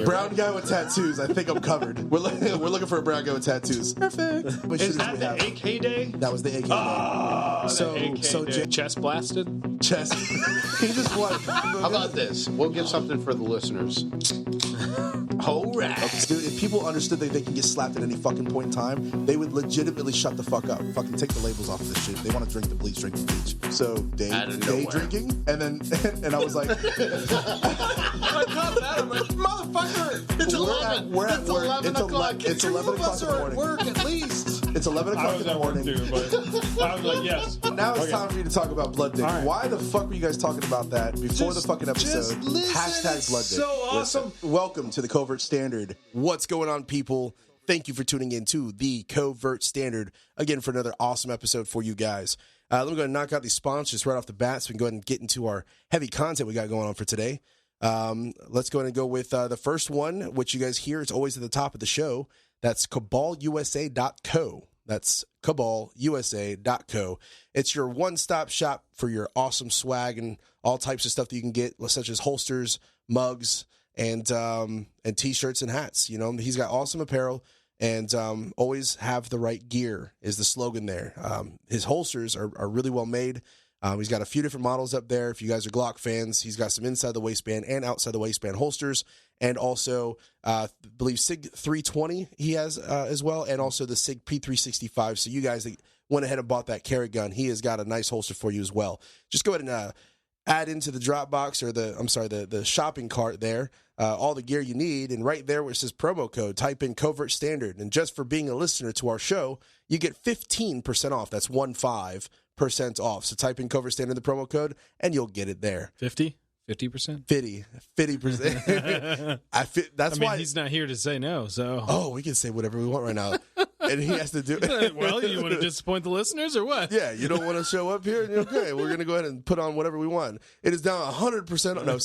Brown guy with tattoos. I think I'm covered. We're looking for a brown guy with tattoos. Perfect. Is that the AK day? That was the AK day. So chest blasted. Chest. He just what? How about this? We'll give something for the listeners. All right. Okay, dude, if people understood that they can get slapped at any fucking point in time, they would legitimately shut the fuck up. Fucking take the labels off of this shit. If they want to drink the bleach, drink the bleach. So day drinking, and I was like, I caught that. I'm like, motherfucker! It's 11. We're at work. 11 o'clock. It's 11 o'clock in the morning. Work at least. It's 11 o'clock in the morning. Too, but I was like, yes. Now it's time for you to talk about Blood Dick. Right. Why the fuck were you guys talking about that before the fucking episode? Hashtag Blood Dick. So awesome. Listen. Welcome to the Covert Standard. What's going on, people? Thank you for tuning in to the Covert Standard again for another awesome episode for you guys. Let me go and knock out these sponsors right off the bat so we can go ahead and get into our heavy content we got going on for today. Let's go ahead and go with the first one, which you guys hear. It's always at the top of the show. That's cabalusa.co. That's cabalusa.co. It's your one-stop shop for your awesome swag and all types of stuff that you can get, such as holsters, mugs, and T-shirts and hats. You know, he's got awesome apparel, and always have the right gear is the slogan there. His holsters are really well made. He's got a few different models up there. If you guys are Glock fans, he's got some inside the waistband and outside the waistband holsters, and also I believe SIG 320 he has as well, and also the SIG P365. So you guys that went ahead and bought that carry gun, he has got a nice holster for you as well. Just go ahead and add into the Dropbox or the shopping cart there all the gear you need, and right there where it says promo code, type in Covert Standard, and just for being a listener to our show, you get 15% off. That's 15% off. So type in Covert Standard, the promo code, and you'll get it there. 50%? 50%. That's why he's not here to say no. So we can say whatever we want right now, and he has to do. Well, you want to disappoint the listeners or what? Yeah, you don't want to show up here. Okay, we're gonna go ahead and put on whatever we want. It is down 100%. No,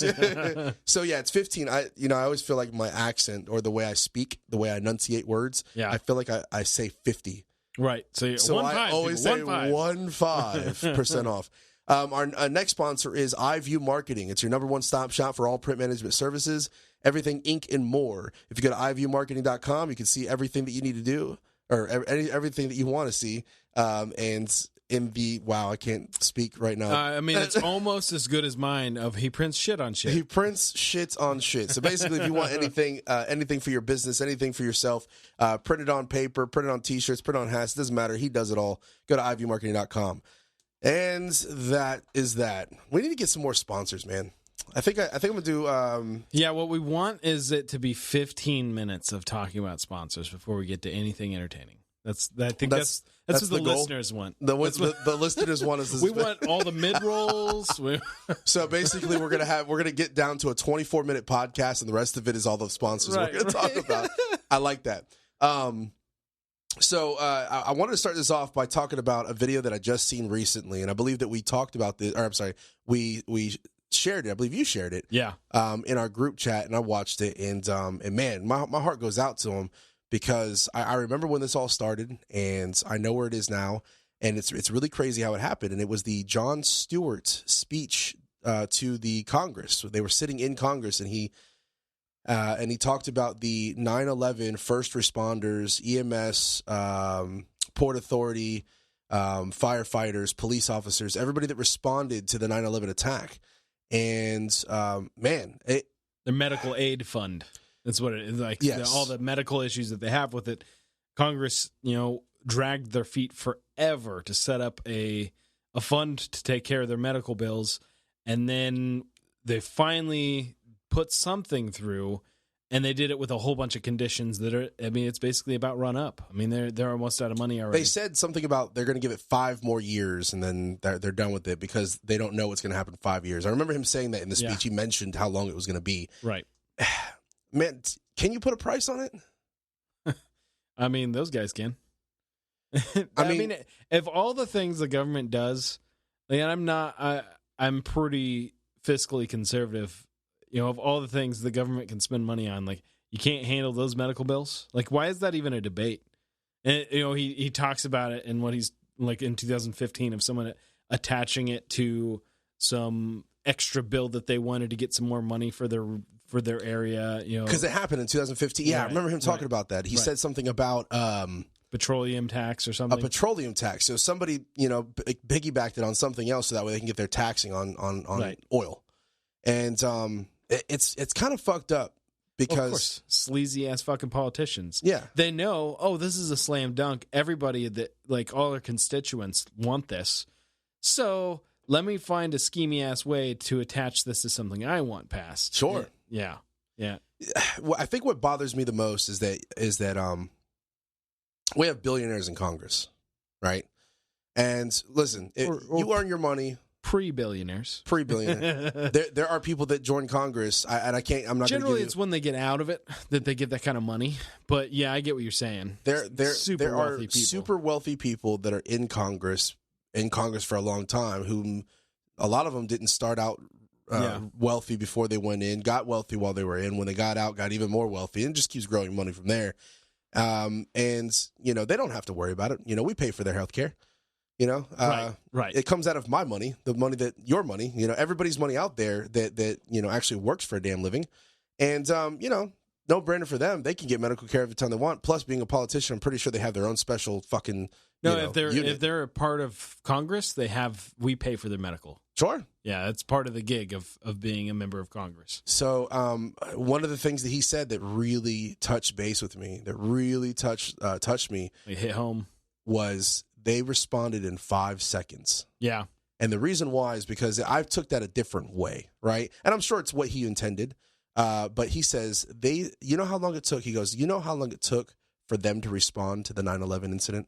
so yeah, it's 15. I always feel like my accent or the way I speak, the way I enunciate words. Yeah, I feel like I say 50. Right. So I always say 15% off. Our next sponsor is iView Marketing. It's your number one stop shop for all print management services, everything ink and more. If you go to iviewmarketing.com, you can see everything that you need to do or everything that you want to see. And in the I can't speak right now. It's almost as good as mine. He prints shit on shit. He prints shit on shit. So basically, if you want anything for your business, anything for yourself, print it on paper, print it on T-shirts, print it on hats. It doesn't matter. He does it all. Go to iviewmarketing.com. And that is that. We need to get some more sponsors, man. I think I'm gonna do. What we want is it to be 15 minutes of talking about sponsors before we get to anything entertaining. That's what the listeners want. The listeners want us. We want all the mid rolls. So basically, we're gonna get down to a 24-minute podcast, and the rest of it is all the sponsors we're gonna talk about. I like that. So I wanted to start this off by talking about a video that I just seen recently, and I believe that we talked about this. Or I'm sorry, we shared it. I believe you shared it. Yeah. In our group chat, and I watched it, and man, my heart goes out to him because I remember when this all started, and I know where it is now, and it's really crazy how it happened. And it was the Jon Stewart speech to the Congress. They were sitting in Congress, and he talked about the 9/11 first responders, EMS, Port Authority, firefighters, police officers, everybody that responded to the 9/11 attack. And their medical aid fund. That's what it is. Like all the medical issues that they have with it. Congress, dragged their feet forever to set up a fund to take care of their medical bills, and then they finally put something through, and they did it with a whole bunch of conditions that are, it's basically about run up. They're almost out of money already. They said something about they're going to give it 5 more years, and then they're done with it because they don't know what's going to happen in 5 years. I remember him saying that in the speech. Yeah. He mentioned how long it was going to be. Right. Man, can you put a price on it? Those guys can. If all the things the government does, I'm pretty fiscally conservative. Of all the things the government can spend money on, like, you can't handle those medical bills. Like, why is that even a debate? And, he talks about it in what he's like in 2015 of someone attaching it to some extra bill that they wanted to get some more money for their for their area, because it happened in 2015. Yeah, I remember him talking about that. He said something about petroleum tax or something. A petroleum tax. So somebody piggybacked it on something else, so that way they can get their taxing on oil. And it's kind of fucked up because of course, sleazy ass fucking politicians. Yeah, they know. Oh, this is a slam dunk. Everybody that all their constituents want this. So let me find a schemy ass way to attach this to something I want passed. Sure. Yeah. Well, I think what bothers me the most is that we have billionaires in Congress, right? And listen, you earn your money. Pre-billionaires. There are people that join Congress, I'm not. Generally, it's when they get out of it that they get that kind of money. But yeah, I get what you're saying. There are super wealthy people that are in Congress for a long time. Whom a lot of them didn't start out wealthy before they went in. Got wealthy while they were in. When they got out, got even more wealthy, and just keeps growing money from there. And they don't have to worry about it. We pay for their health care. Right. It comes out of my money, the money your money, everybody's money out there that actually works for a damn living. And, no brainer for them. They can get medical care every time they want. Plus, being a politician, I'm pretty sure they have their own special fucking, if they're a part of Congress, we pay for their medical. Sure. Yeah, it's part of the gig of being a member of Congress. So one of the things that he said that really touched base with me, that really touched me. It hit home. Was they responded in 5 seconds. Yeah. And the reason why is because I took that a different way, right? And I'm sure it's what he intended. But he says, you know how long it took? He goes, you know how long it took for them to respond to the 9/11 incident?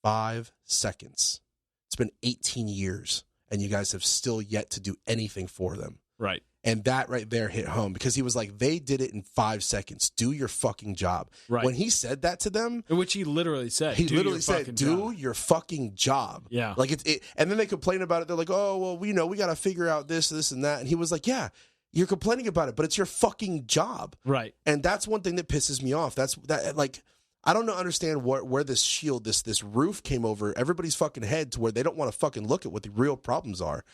5 seconds. It's been 18 years, and you guys have still yet to do anything for them. Right. And that right there hit home because he was like, they did it in 5 seconds. Do your fucking job. Right. When he said that to them. Which he literally said. Do your fucking job. Yeah. Like and then they complain about it. They're like, oh, well, we got to figure out this, and that. And he was like, yeah, you're complaining about it, but it's your fucking job. Right. And that's one thing that pisses me off. I don't understand where this shield, this roof came over everybody's fucking head to where they don't want to fucking look at what the real problems are.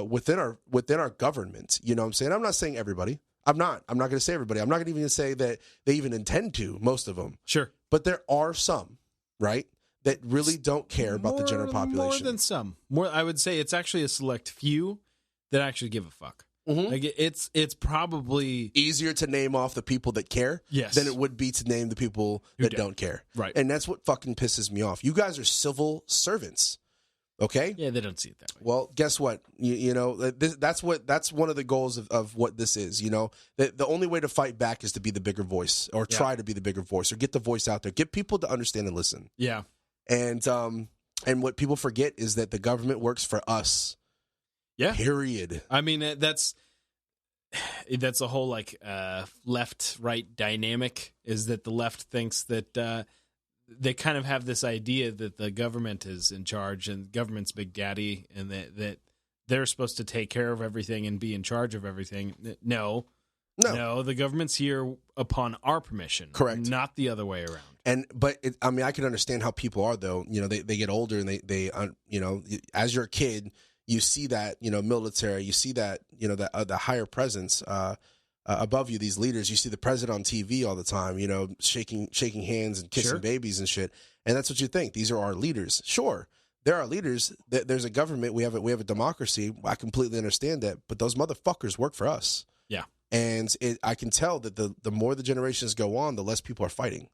Within our government, you know what I'm saying? I'm not saying everybody. I'm not going to say everybody. I'm not even going to say that they even intend to, most of them. Sure. But there are some, right, that really don't care about the general population. More than some. I would say it's actually a select few that actually give a fuck. Mm-hmm. Like it's probably easier to name off the people that care than it would be to name the people that don't care. Right. And that's what fucking pisses me off. You guys are civil servants. Okay. Yeah, they don't see it that way. Well, guess what? That's one of the goals of what this is. The only way to fight back is to be the bigger voice, or try to be the bigger voice, or get the voice out there, get people to understand and listen. Yeah. And what people forget is that the government works for us. Yeah. Period. I mean, that's a whole left-right dynamic. Is that the left thinks that. They kind of have this idea that the government is in charge and government's big daddy, and that they're supposed to take care of everything and be in charge of everything. No, the government's here upon our permission. Correct. Not the other way around. But I can understand how people are, though. They get older, and they as you're a kid, you see that, military, you see that, the higher presence, above you, these leaders. You see the president on TV all the time, shaking hands and kissing babies and shit. And that's what you think. These are our leaders. Sure, there are leaders. There's a government. We have a democracy. I completely understand that. But those motherfuckers work for us. Yeah. And I can tell that the more the generations go on, the less people are fighting.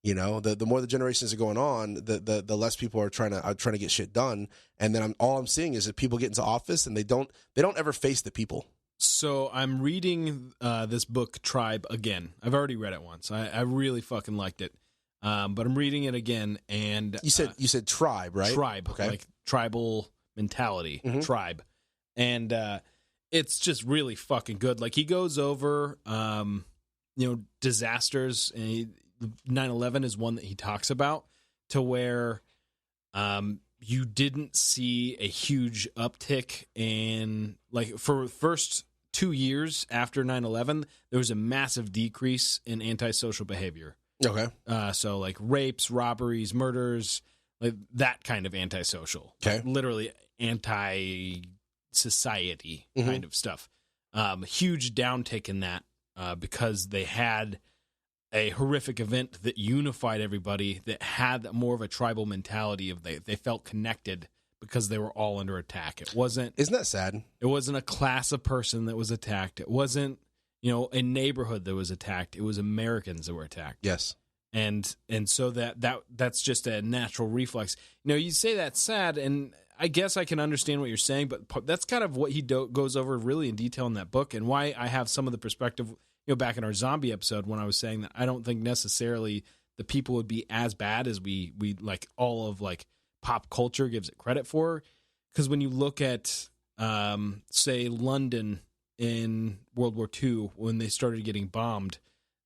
The more the generations are going on, the less people are trying to get shit done. And then all I'm seeing is that people get into office and they don't ever face the people. So I'm reading this book, Tribe, again. I've already read it once. I really fucking liked it. But I'm reading it again, and you said tribe, right? Tribe, okay. Like tribal mentality, tribe, and it's just really fucking good. Like he goes over, disasters, and 9/11 is one that he talks about, to where you didn't see a huge uptick in, like, for first 2 years after 9/11, there was a massive decrease in antisocial behavior. Okay. So like rapes, robberies, murders, like that kind of antisocial. Okay. Like literally anti-society kind of stuff. huge downtick in that because they had a horrific event that unified everybody, that had more of a tribal mentality of they felt connected because they were all under attack. Isn't that sad? It wasn't a class of person that was attacked. It wasn't, a neighborhood that was attacked. It was Americans that were attacked. Yes. And so that's just a natural reflex. You say that's sad, and I guess I can understand what you're saying, but that's kind of what he goes over really in detail in that book, and why I have some of the perspective, back in our zombie episode when I was saying that I don't think necessarily the people would be as bad as we like all of like pop culture gives it credit for. Because when you look at, say, London in World War II, when they started getting bombed,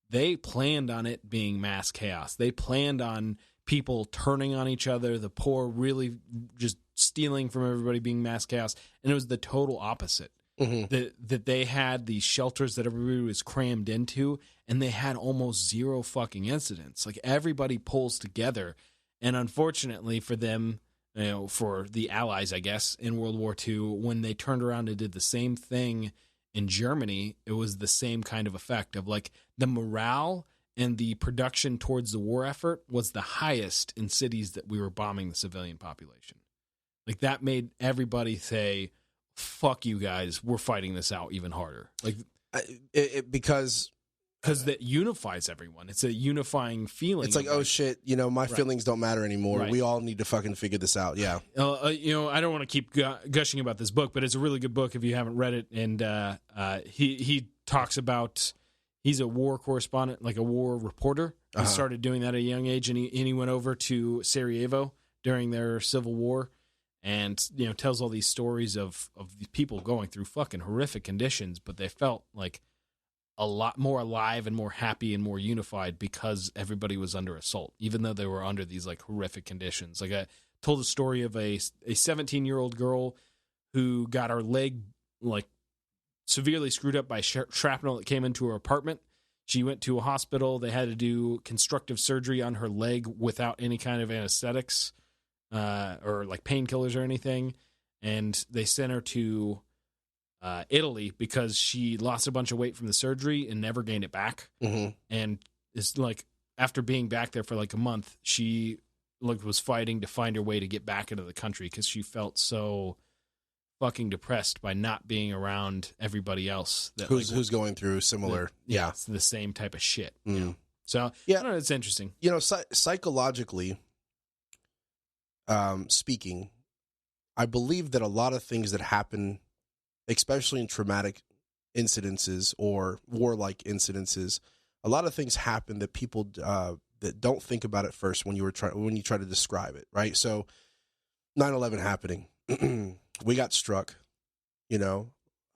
they planned on it being mass chaos. They planned on people turning on each other, the poor really just stealing from everybody, being mass chaos. And it was the total opposite. Mm-hmm. That they had these shelters that everybody was crammed into, and they had almost zero fucking incidents. Like, everybody pulls together. And unfortunately for them, for the Allies, I guess, in World War II, when they turned around and did the same thing in Germany, it was the same kind of effect of like the morale and the production towards the war effort was the highest in cities that we were bombing the civilian population. Like, that made everybody say, fuck you guys, we're fighting this out even harder. Like, because that unifies everyone. It's a unifying feeling. It's like, oh shit, my feelings don't matter anymore. Right. We all need to fucking figure this out. Yeah. I don't want to keep gushing about this book, but it's a really good book if you haven't read it. And he talks about, he's a war correspondent, like a war reporter. He started doing that at a young age, and he went over to Sarajevo during their civil war, and tells all these stories of these people going through fucking horrific conditions, but they felt like a lot more alive and more happy and more unified because everybody was under assault, even though they were under these like horrific conditions. Like, I told a story of a 17-year-old girl who got her leg like severely screwed up by shrapnel that came into her apartment. She went to a hospital. They had to do constructive surgery on her leg without any kind of anesthetics or like painkillers or anything. And they sent her to Italy because she lost a bunch of weight from the surgery and never gained it back. Mm-hmm. And it's like, after being back there for like a month, she was fighting to find her way to get back into the country because she felt so fucking depressed by not being around everybody else that who's going through similar it's the same type of shit. Mm. So I don't know, it's interesting. Psychologically speaking, I believe that a lot of things that happen, especially in traumatic incidences or warlike incidences, a lot of things happen that people that don't think about it first when you try to describe it, right? So 9/11 happening, we got struck,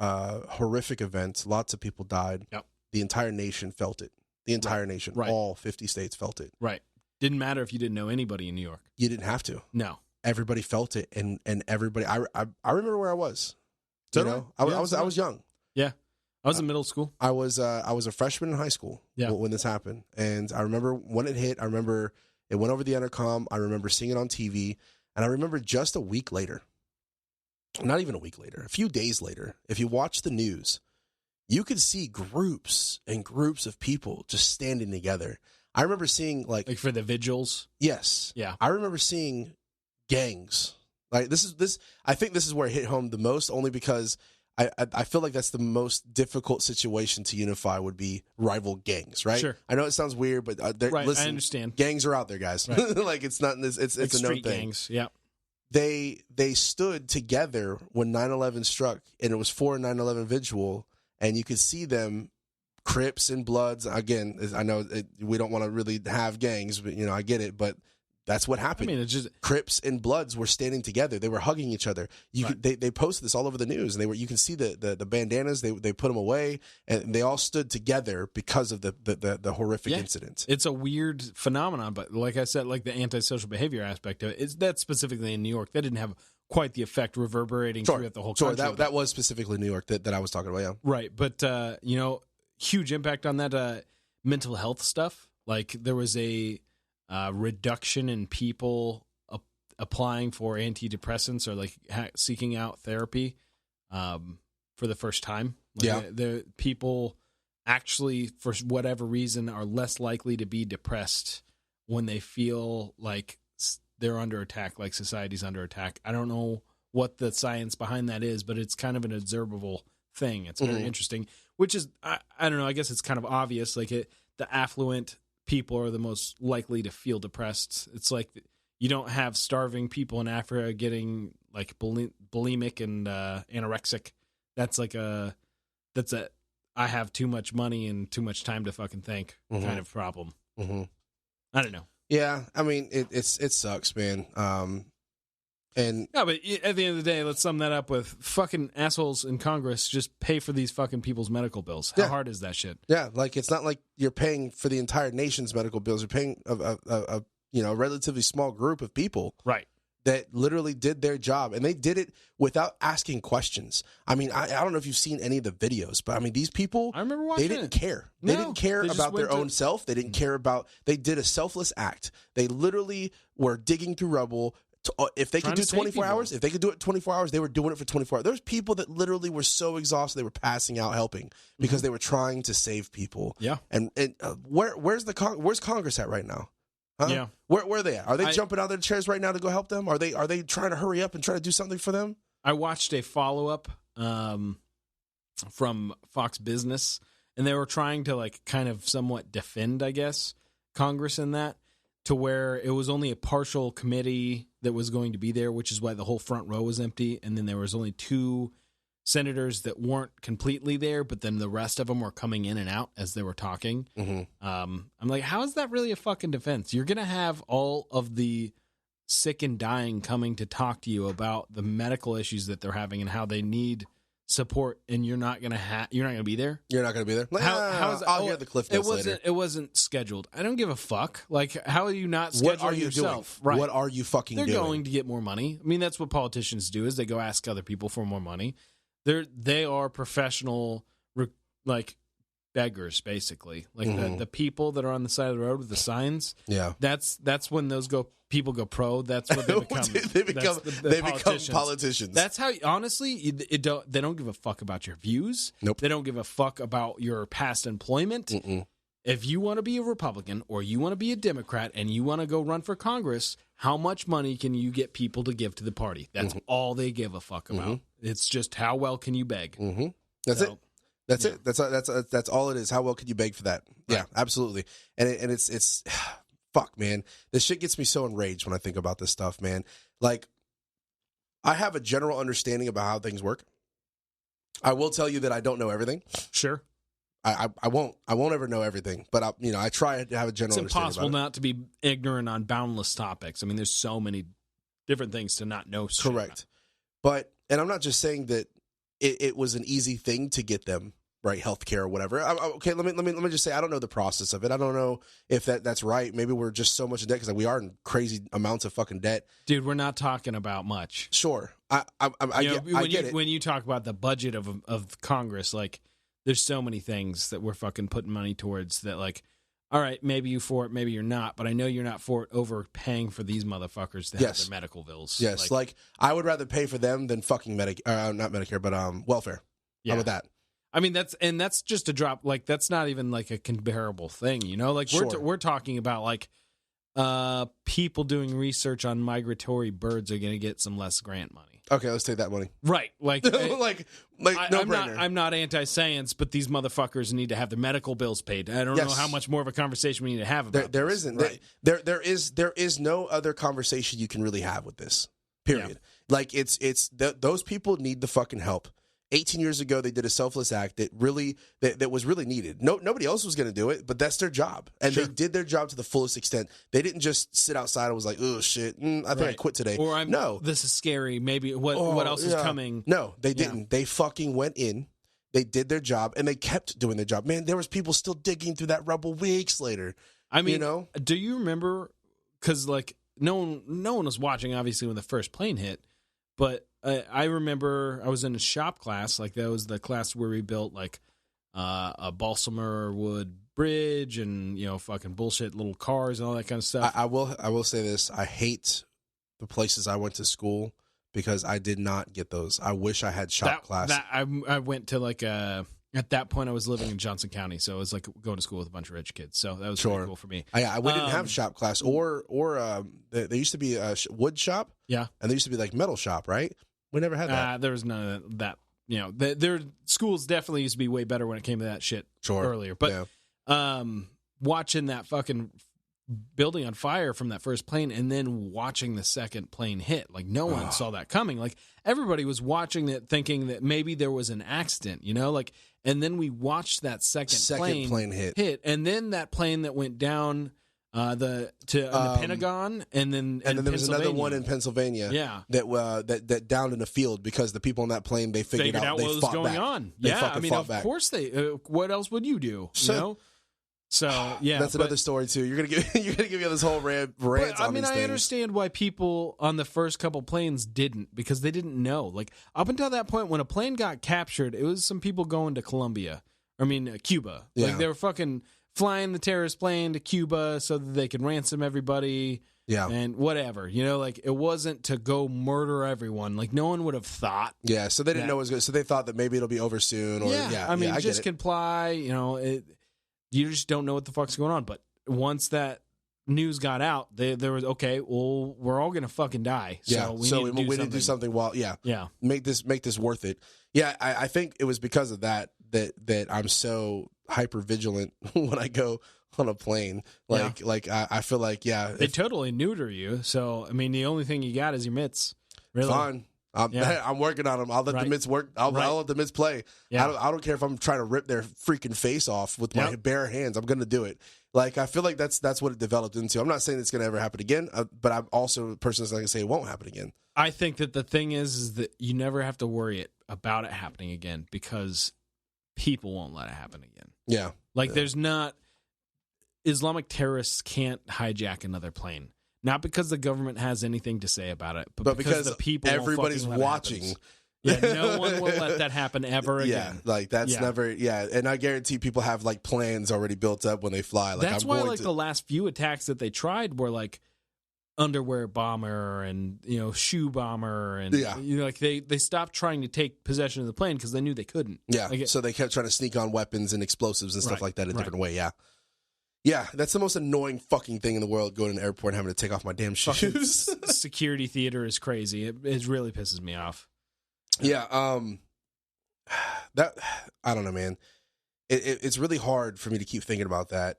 horrific events, lots of people died. Yep. The entire nation felt it. The entire nation, right. All 50 states felt it. Right. Didn't matter if you didn't know anybody in New York. You didn't have to. No. Everybody felt it, and everybody. I remember where I was. I was young. Yeah, I was in middle school. I was a freshman in high school when this happened, and I remember when it hit. I remember it went over the intercom. I remember seeing it on TV, and I remember just a week later, not even a week later, a few days later, if you watch the news, you could see groups and groups of people just standing together. I remember seeing like for the vigils. Yes. Yeah. I remember seeing gangs. Like this. I think this is where it hit home the most, only because I feel like that's the most difficult situation to unify would be rival gangs, right? Sure. I know it sounds weird, but right, listen, I understand. Gangs are out there, guys. Right. Like it's not this. It's like a known street thing. Gangs. Yeah. They stood together when 9/11 struck, and it was for a 9/11 vigil, and you could see them, Crips and Bloods. Again, I know we don't want to really have gangs, but I get it, but. That's what happened. I mean, it's just Crips and Bloods were standing together. They were hugging each other. They posted this all over the news, and you can see the bandanas. They put them away, and they all stood together because of the horrific incident. It's a weird phenomenon, but like I said, like the antisocial behavior aspect of it, that's specifically in New York. That didn't have quite the effect reverberating throughout the whole country. Sure, that was specifically New York that I was talking about. Yeah, right. But huge impact on that mental health stuff. Like there was a reduction in people applying for antidepressants or like seeking out therapy for the first time. Like the people actually, for whatever reason, are less likely to be depressed when they feel like they're under attack, like society's under attack. I don't know what the science behind that is, but it's kind of an observable thing. It's very interesting, which is, I don't know, I guess it's kind of obvious. Like the affluent people are the most likely to feel depressed. It's like you don't have starving people in Africa getting like bulimic and anorexic. That's like I have too much money and too much time to fucking think kind of problem. I don't know. Yeah, I mean, it sucks, man. And no, but at the end of the day, let's sum that up with fucking assholes in Congress just pay for these fucking people's medical bills. How hard is that shit? Yeah, like it's not like you're paying for the entire nation's medical bills. You're paying a relatively small group of people, right? That literally did their job, and they did it without asking questions. I mean, I don't know if you've seen any of the videos, but I mean, these people, I remember watching they didn't care. They didn't care about their own self. They didn't care about, they did a selfless act. They literally were digging through rubble. If they could do 24 hours, if they could do it 24 hours, they were doing it for 24 hours. There's people that literally were so exhausted, they were passing out helping because they were trying to save people. Yeah. And where's Congress at right now? Huh? Yeah. Where are they at? Are they jumping out of their chairs right now to go help them? Are they trying to hurry up and try to do something for them? I watched a follow-up from Fox Business, and they were trying to like kind of somewhat defend, I guess, Congress in that, to where it was only a partial committee that was going to be there, which is why the whole front row was empty, and then there was only 2 senators that weren't completely there, but then the rest of them were coming in and out as they were talking. I'm like, how is that really a fucking defense? You're going to have all of the sick and dying coming to talk to you about the medical issues that they're having and how they need support, and you're not going to be there. You're not going to be there. Like, how is that? I'll get the cliff notes later. It wasn't scheduled. I don't give a fuck. Like, how are you not scheduling what are you yourself? Doing? Right. What are you fucking doing? They're going to get more money. I mean, that's what politicians do, is they go ask other people for more money. They are professional, like, beggars, basically. Like the people that are on the side of the road with the signs. Yeah, that's when those people go pro. That's what they become. they become politicians. That's how. Honestly, they don't give a fuck about your views. Nope. They don't give a fuck about your past employment. If you want to be a Republican or you want to be a Democrat and you want to go run for Congress, how much money can you get people to give to the party? That's all they give a fuck about. It's just how well can you beg. That's it. That's it. That's all it is. How well can you beg for that? Right. Yeah, absolutely. And it's fuck, man. This shit gets me so enraged when I think about this stuff, man. Like, I have a general understanding about how things work. I will tell you that I don't know everything. Sure. I won't ever know everything, but I try to have a general understanding. It's impossible not to be ignorant on boundless topics. I mean, there's so many different things to not know. Correct. But, and I'm not just saying that it was an easy thing to get them, right, healthcare or whatever. Okay, let me just say, I don't know the process of it. I don't know if that's right. Maybe we're just so much in debt because we are in crazy amounts of fucking debt. Dude, we're not talking about much. Sure, I get it. When you talk about the budget of Congress, like, there's so many things that we're fucking putting money towards that, like, all right, maybe you for it, maybe you're not, but I know you're not for it overpaying for these motherfuckers to have their medical bills. Yes, like I would rather pay for them than fucking not Medicare, but welfare. Yeah. How about that? I mean, that's just a drop. Like, that's not even like a comparable thing, you know? Like, we're talking about like people doing research on migratory birds are going to get some less grant money. Okay, let's take that money. Right, like, I'm not anti-science, but these motherfuckers need to have their medical bills paid. I don't know how much more of a conversation we need to have about there this. Isn't. Right. There is no other conversation you can really have with this. Period. Yeah. Like those people need the fucking help. 18 years ago, they did a selfless act that was really needed. Nobody else was going to do it, but that's their job, and they did their job to the fullest extent. They didn't just sit outside and was like, "Oh shit, I think I quit today." Or this is scary. Maybe what else is coming? No, they didn't. Yeah. They fucking went in. They did their job, and they kept doing their job. Man, there was people still digging through that rubble weeks later. I mean, do you remember? Because like no one was watching, obviously, when the first plane hit, but. I remember I was in a shop class, like that was the class where we built like a balsamer wood bridge and fucking bullshit little cars and all that kind of stuff. I will say this: I hate the places I went to school because I did not get those. I wish I had shop class. I went to like at that point I was living in Johnson County, so it was like going to school with a bunch of rich kids. So that was pretty cool for me. We didn't have shop class or there used to be a wood shop. Yeah. And there used to be like metal shop, right? We never had that. There was none of that. You know, their schools definitely used to be way better when it came to that shit earlier. But watching that fucking building on fire from that first plane and then watching the second plane hit, like no one saw that coming. Like everybody was watching it thinking that maybe there was an accident, you know, like, and then we watched that second plane hit. And then that plane that went down the Pentagon, and then there was another one in Pennsylvania. Yeah, that downed in the field because the people on that plane they figured out what was going on. Yeah, I mean, of course they. What else would you do? You know. So yeah, that's another story too. You're gonna give me this whole rant. I mean, I understand why people on the first couple planes didn't, because they didn't know. Like up until that point, when a plane got captured, it was some people going to Cuba. Yeah. Like they were fucking flying the terrorist plane to Cuba so that they could ransom everybody. Yeah. And whatever, you know, like it wasn't to go murder everyone. Like no one would have thought. Yeah. So they didn't know it was good. So they thought that maybe it'll be over soon. Or I mean, just comply. You know, you just don't know what the fuck's going on. But once that news got out, there was we're all gonna fucking die. So we need to do something. While make this worth it. Yeah, I think it was because of that I'm so hyper vigilant when I go on a plane. I feel like they totally neuter you. So I mean, the only thing you got is your mitts. Really? Fine. I'm working on them. I'll let the mitts work. I'll let the mitts play. Yeah. I don't care if I'm trying to rip their freaking face off with my bare hands. I'm going to do it. Like, I feel like that's what it developed into. I'm not saying it's going to ever happen again, but I'm also a person that's not going to say it won't happen again. I think that the thing is that you never have to worry about it happening again, because people won't let it happen again. Yeah. There's not... Islamic terrorists can't hijack another plane. Not because the government has anything to say about it, but because the people, everybody's watching. Yeah, no one will let that happen ever again. Never. Yeah, and I guarantee people have like plans already built up when they fly. Like, that's why the last few attacks that they tried were like underwear bomber and shoe bomber and they stopped trying to take possession of the plane because they knew they couldn't. Yeah, so they kept trying to sneak on weapons and explosives and stuff like that a different way. Yeah. Yeah, that's the most annoying fucking thing in the world, going to an airport and having to take off my damn shoes. Security theater is crazy. It really pisses me off. Yeah, that, I don't know, man. It's really hard for me to keep thinking about that.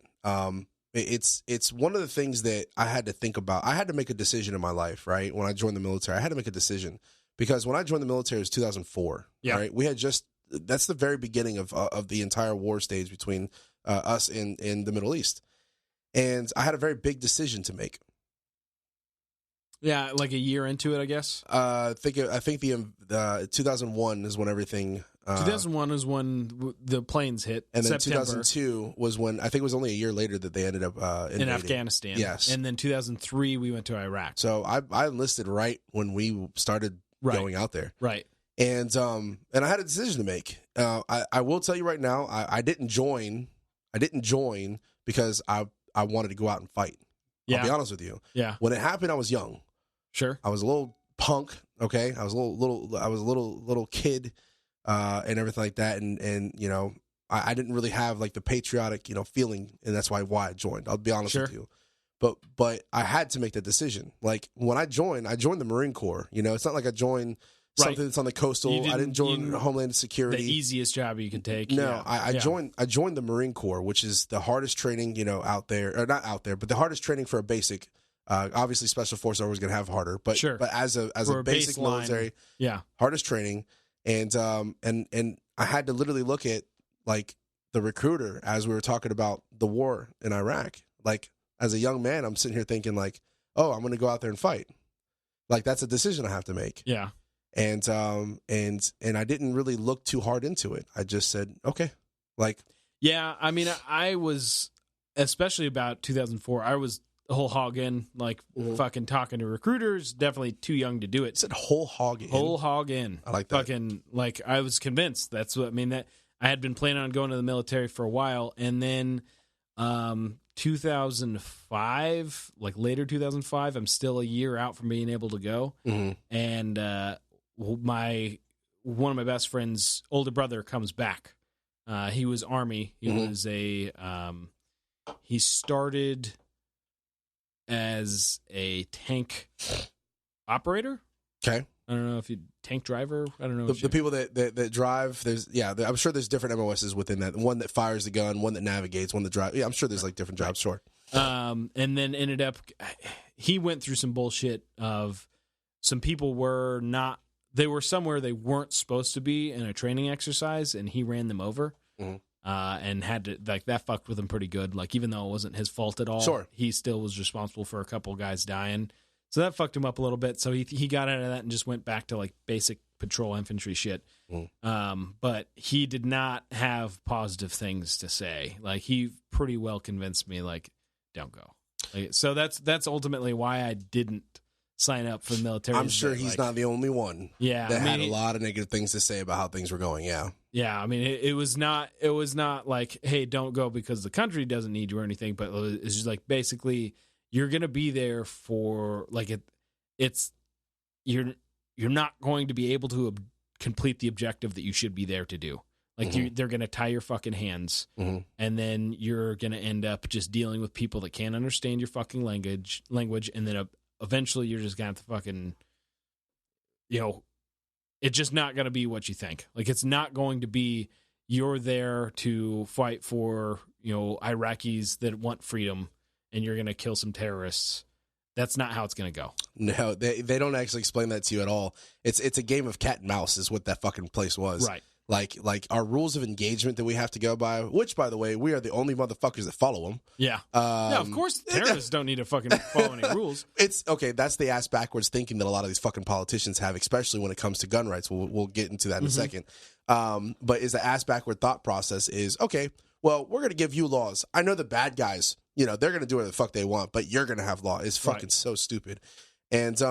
It's one of the things that I had to think about. I had to make a decision in my life, right? When I joined the military, I had to make a decision, because when I joined the military, it was 2004. Yeah. Right? We had that's the very beginning of the entire war stage between us in the Middle East. And I had a very big decision to make. Yeah, like a year into it, I guess. I think the 2001 is when everything. 2001 is when the planes hit. And then September. 2002 was when, I think it was only a year later that they ended up invading. In Afghanistan. Yes. And then 2003 we went to Iraq. So I enlisted right when we started going out there. Right. And I had a decision to make. I will tell you right now, I didn't join because I wanted to go out and fight. I'll be honest with you. Yeah. When it happened, I was young. Sure. I was a little punk. Okay. I was a little kid, and everything like that. And I didn't really have like the patriotic, feeling. And that's why I joined. I'll be honest with you. But I had to make that decision. Like when I joined the Marine Corps. It's not like I joined something that's on the coastal. I didn't join Homeland Security. The easiest job you could take. No, I joined the Marine Corps, which is the hardest training, out there, or not out there, but the hardest training for a basic. Obviously, special forces are always going to have harder, but as a basic baseline, military, hardest training, and I had to literally look at like the recruiter as we were talking about the war in Iraq. Like as a young man, I'm sitting here thinking like, oh, I'm going to go out there and fight. Like that's a decision I have to make. Yeah. And I didn't really look too hard into it. I just said, okay. Like, yeah, I mean, I was, especially about 2004, I was whole hog in, like fucking talking to recruiters, definitely too young to do it. Said whole hog in. Whole hog in. I like that. Fucking, like, I was convinced. That's what, I mean, that I had been planning on going to the military for a while. And then, 2005, like later 2005, I'm still a year out from being able to go. Mm-hmm. And one of my best friend's older brother comes back. He was Army. He was he started as a tank operator. Okay. I don't know if you tank driver. I don't know. The people that drive. I'm sure there's different MOSs within that. One that fires the gun, one that navigates, one that drives. Yeah, I'm sure there's like different jobs. Sure. And then ended up, he went through some bullshit of some people were not. They were somewhere they weren't supposed to be in a training exercise, and he ran them over. Mm-hmm. And had to, like, that fucked with him pretty good. Like, even though it wasn't his fault at all, sure, he still was responsible for a couple guys dying. So that fucked him up a little bit. So he got out of that and just went back to like basic patrol infantry shit. But he did not have positive things to say. Like, he pretty well convinced me, like, don't go. Like, so that's ultimately why I didn't sign up for the military. I'm sure he's not the only one. Yeah, that had a lot of negative things to say about how things were going. Yeah. Yeah, I mean, it was not like, hey, don't go because the country doesn't need you or anything, but it's just like, basically, you're going to be there for, like, you're not going to be able to complete the objective that you should be there to do. Like, they're going to tie your fucking hands, and then you're going to end up just dealing with people that can't understand your fucking language, and then eventually you're just going to have to fucking, it's just not going to be what you think. Like, it's not going to be you're there to fight for, Iraqis that want freedom and you're going to kill some terrorists. That's not how it's going to go. No, they don't actually explain that to you at all. It's a game of cat and mouse is what that fucking place was. Right. Like our rules of engagement that we have to go by, which, by the way, we are the only motherfuckers that follow them. Yeah. Yeah, of course, terrorists don't need to fucking follow any rules. It's okay. That's the ass backwards thinking that a lot of these fucking politicians have, especially when it comes to gun rights. We'll get into that in a second. But is the ass backward thought process is, okay, well, we're going to give you laws. I know the bad guys, they're going to do whatever the fuck they want, but you're going to have law. It's fucking so stupid. And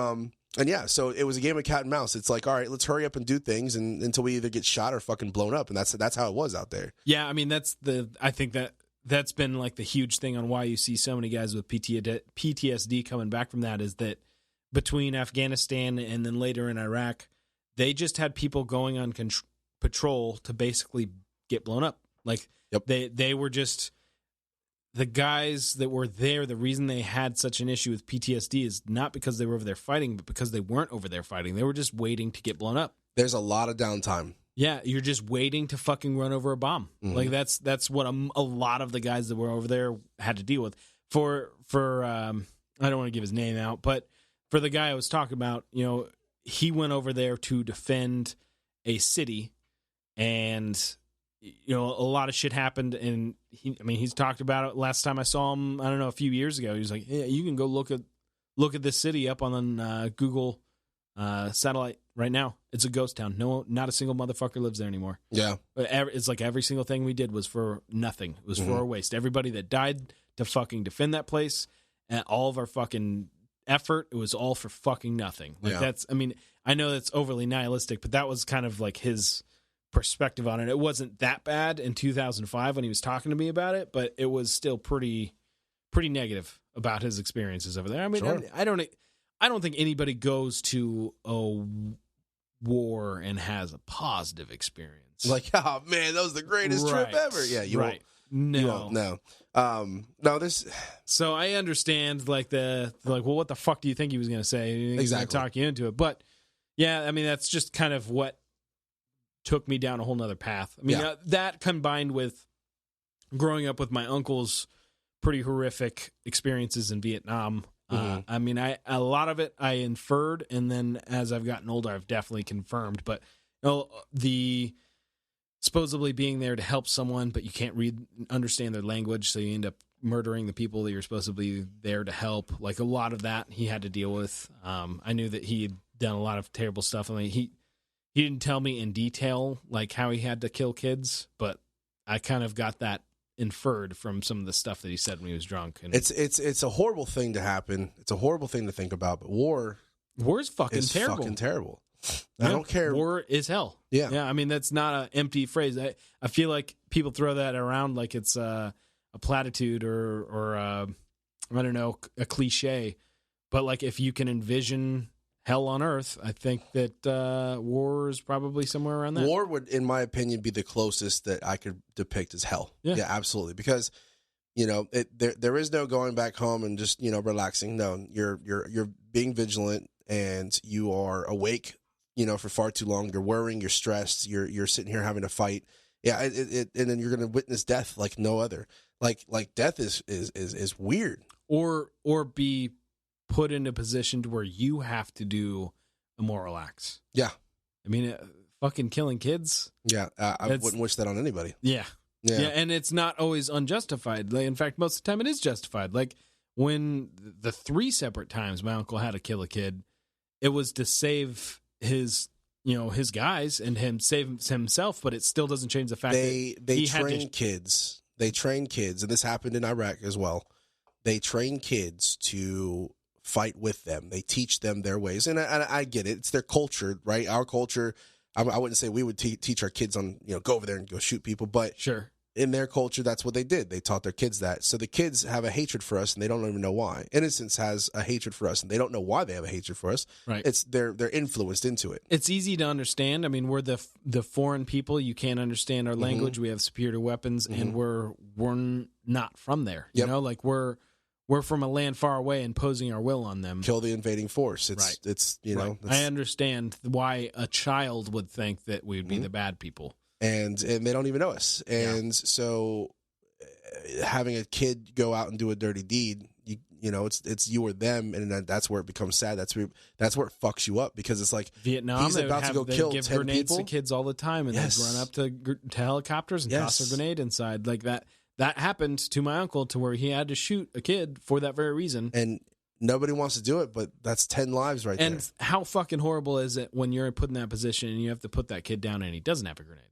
yeah, so it was a game of cat and mouse. It's like, all right, let's hurry up and do things until we either get shot or fucking blown up. And that's how it was out there. Yeah, I mean, I think that's been like the huge thing on why you see so many guys with PTSD coming back from that, is that between Afghanistan and then later in Iraq, they just had people going on patrol to basically get blown up. Like, they were just... The guys that were there, the reason they had such an issue with PTSD is not because they were over there fighting, but because they weren't over there fighting. They were just waiting to get blown up. There's a lot of downtime. Yeah, you're just waiting to fucking run over a bomb. Like, that's what a lot of the guys that were over there had to deal with. For I don't want to give his name out, but for the guy I was talking about, he went over there to defend a city, and a lot of shit happened, and he's talked about it. Last time I saw him, I don't know, a few years ago, he was like, yeah, you can go look at this city up on Google satellite right now. It's a ghost town. No, not a single motherfucker lives there anymore. Yeah. It's like every single thing we did was for nothing. It was for a waste. Everybody that died to fucking defend that place, and all of our fucking effort, it was all for fucking nothing. Like, I know that's overly nihilistic, but that was kind of like his perspective on it. It wasn't that bad in 2005 when he was talking to me about it, but it was still pretty negative about his experiences over there. I mean, sure. I don't think anybody goes to a war and has a positive experience. Like, oh man, that was the greatest trip ever. Yeah, you won't. No. You won't. No. This. So I understand, well, what the fuck do you think he was going to say? He's going to talk you into it, but yeah, I mean, that's just kind of what took me down a whole nother path. I mean, that combined with growing up with my uncle's pretty horrific experiences in Vietnam. I mean, a lot of it I inferred, and then as I've gotten older, I've definitely confirmed. But the supposedly being there to help someone, but you can't understand their language, so you end up murdering the people that you're supposed to be there to help. Like, a lot of that he had to deal with. I knew that he had done a lot of terrible stuff. I mean, he didn't tell me in detail, like, how he had to kill kids, but I kind of got that inferred from some of the stuff that he said when he was drunk. And it's a horrible thing to happen. It's a horrible thing to think about, but war is fucking terrible. Fucking terrible. I don't care. War is hell. Yeah. Yeah. I mean, that's not an empty phrase. I feel like people throw that around like it's platitude or I don't know, a cliche, but like if you can envision hell on earth, I think that war is probably somewhere around that. War would, in my opinion, be the closest that I could depict as hell. Yeah, absolutely. Because, there is no going back home and just, relaxing. No, you're being vigilant and you are awake, for far too long. You're worrying, you're stressed, you're sitting here having to fight. Yeah, and then you're going to witness death like no other. Like death is weird. Or be put in a position to where you have to do immoral acts. Yeah. I mean, fucking killing kids. Yeah, I wouldn't wish that on anybody. Yeah, and it's not always unjustified. In fact, most of the time it is justified. Like when the 3 separate times my uncle had to kill a kid, it was to save his guys and save himself, but it still doesn't change the fact that they train kids. They train kids, and this happened in Iraq as well. They train kids to fight with them. They teach them their ways, and I get it. It's their culture, right? Our culture. I wouldn't say we would teach our kids on go over there and go shoot people, but sure, in their culture, that's what they did. They taught their kids that. So the kids have a hatred for us, and they don't even know why. Innocence has a hatred for us, and they don't know why they have a hatred for us. Right? It's they're influenced into it. It's easy to understand. I mean, we're the foreign people. You can't understand our language. We have superior weapons, and we're not from there. You know, like we're from a land far away, imposing our will on them. Kill the invading force. It's I understand why a child would think that we would be the bad people. And they don't even know us. And so having a kid go out and do a dirty deed, it's you or them, and that's where it becomes sad. That's where it fucks you up, because it's like Vietnam. He's about to go kill give 10 grenades people to kids all the time, and they'd run up to helicopters and toss a grenade inside like that. That happened to my uncle, to where he had to shoot a kid for that very reason. And nobody wants to do it, but that's 10 lives right there. And how fucking horrible is it when you're put in that position and you have to put that kid down and he doesn't have a grenade?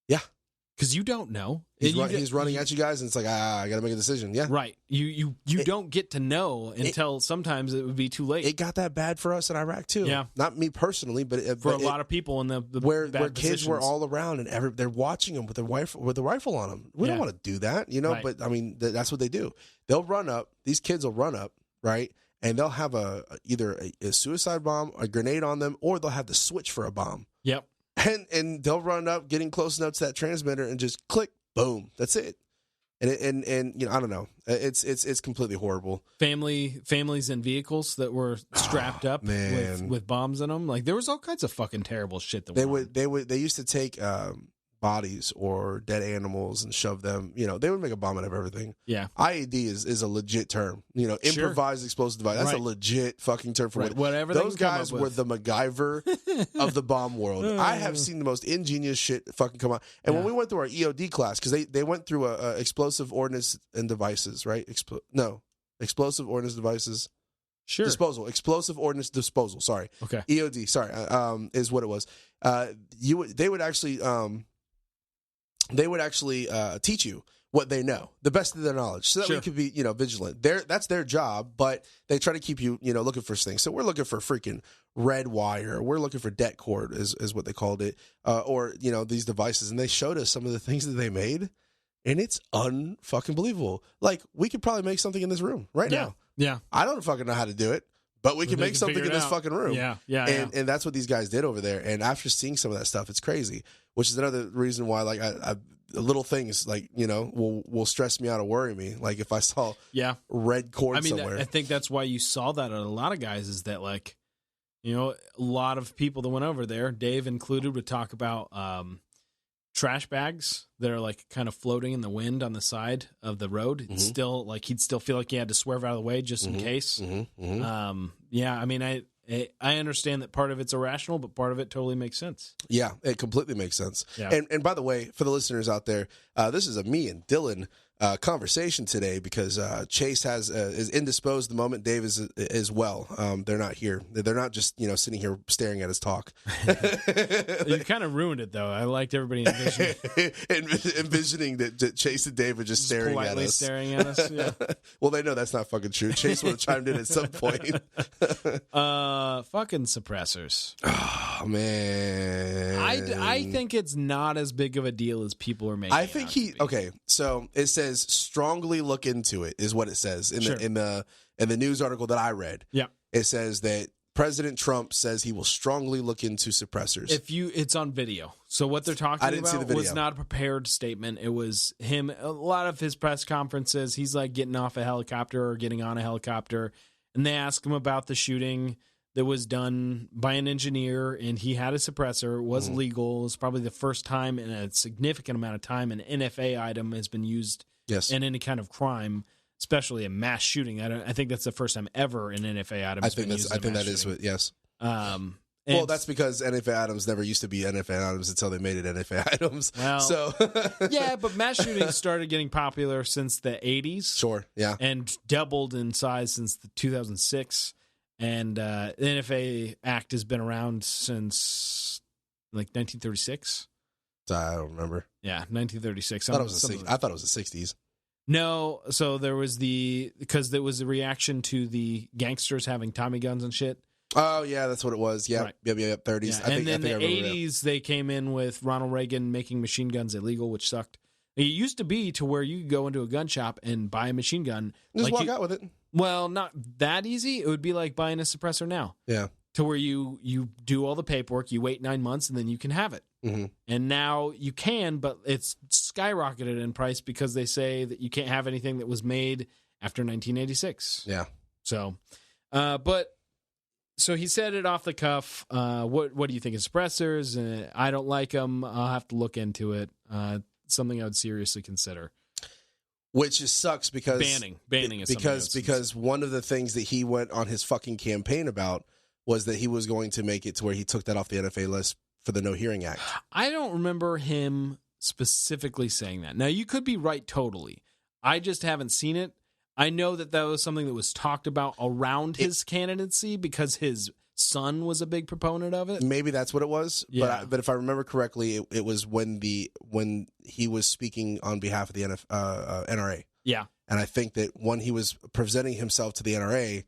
Yeah. Because you don't know. He's running at you guys, and it's like, I got to make a decision. Yeah. Right. You don't get to know until sometimes it would be too late. It got that bad for us in Iraq, too. Yeah. Not me personally, but for a lot of people in the where bad kids positions. were all around, and they're watching them with a rifle on them. We don't want to do that, Right. But I mean, that's what they do. They'll run up. These kids will run up, right? And they'll have either a suicide bomb, a grenade on them, or they'll have the switch for a bomb. Yep. And they'll run up, getting close enough to that transmitter, and just click, boom, that's it. And I don't know, it's completely horrible. Families in vehicles that were strapped up with bombs in them. Like there was all kinds of fucking terrible shit that they used to take bodies or dead animals and shove them. They would make a bomb out of everything. Yeah, IED is a legit term. Improvised explosive device. That's a legit fucking term for whatever. Those guys were the MacGyver of the bomb world. I have seen the most ingenious shit fucking come out. And when we went through our EOD class, because they went through a explosive ordnance and devices, right? Explosive ordnance devices. Sure. Disposal. Explosive ordnance disposal. Sorry. Okay. EOD. Sorry. Is what it was. They would actually teach you what they know, the best of their knowledge, so that we could be, vigilant. That's their job, but they try to keep you, looking for things. So we're looking for freaking red wire. We're looking for det cord is what they called it, or these devices. And they showed us some of the things that they made, and it's unfucking believable. Like we could probably make something in this room right now. Yeah, I don't fucking know how to do it, but we can make something in this fucking room. Yeah. And that's what these guys did over there. And after seeing some of that stuff, it's crazy. Which is another reason why, like, I little things like will stress me out or worry me. Like if I saw red cord somewhere. I think that's why you saw that on a lot of guys, is that like, a lot of people that went over there, Dave included, would talk about trash bags that are like kind of floating in the wind on the side of the road. It's still like he'd still feel like he had to swerve out of the way just in case. I understand that part of it's irrational, but part of it totally makes sense. Yeah, it completely makes sense. Yeah. And by the way, for the listeners out there, this is a me and Dillon conversation today, because Chase is indisposed at the moment. Dave is as well. They're not here. They're not just sitting here staring at us talk. You kind of ruined it though. I liked everybody envisioning that Chase and Dave are just staring at us. Staring at us. Yeah. Well, they know that's not fucking true. Chase would have chimed in at some point. Fucking suppressors. Oh I man. think it's not as big of a deal as people are making. I think okay. So it says says strongly look into it is what it says in Sure. the news article that I read. Yeah. It says that President Trump says he will strongly look into suppressors. It's on video. So what they're talking about was not a prepared statement. It was him. A lot of his press conferences, he's like getting off a helicopter or getting on a helicopter, and they ask him about the shooting that was done by an engineer, and he had a suppressor. It was legal. It was probably the first time in a significant amount of time an NFA item has been used in any kind of crime, especially a mass shooting. I think that's the first time ever an NFA item has been used. I think that is what, yes. Well, that's because NFA items never used to be NFA items until they made it NFA items. Well, so yeah, but mass shootings started getting popular since the 80s. Sure, yeah. And doubled in size since the 2006. And the NFA Act has been around since like 1936. I don't remember. Yeah, 1936. I thought it was the 60s. No, so there was because there was a reaction to the gangsters having Tommy guns and shit. Oh, yeah, that's what it was. Yeah, right. Yep, 30s. Yeah. And then the 80s, they came in with Ronald Reagan making machine guns illegal, which sucked. It used to be to where you could go into a gun shop and buy a machine gun. Just walk out with it. Well, not that easy. It would be like buying a suppressor now. Yeah. To where you do all the paperwork, you wait 9 months, and then you can have it. Mm-hmm. And now you can, but it's skyrocketed in price because they say that you can't have anything that was made after 1986. Yeah. So, so he said it off the cuff. What do you think of suppressors? I don't like them. I'll have to look into it. Something I would seriously consider. Which just sucks because banning is because one of the things that he went on his fucking campaign about was that he was going to make it to where he took that off the NFA list for the No Hearing Act. I don't remember him specifically saying that. Now, you could be right totally. I just haven't seen it. I know that was something that was talked about around his candidacy because his son was a big proponent of it. Maybe that's what it was. Yeah. But if I remember correctly, it was when he was speaking on behalf of the NRA. Yeah. And I think that when he was presenting himself to the NRA,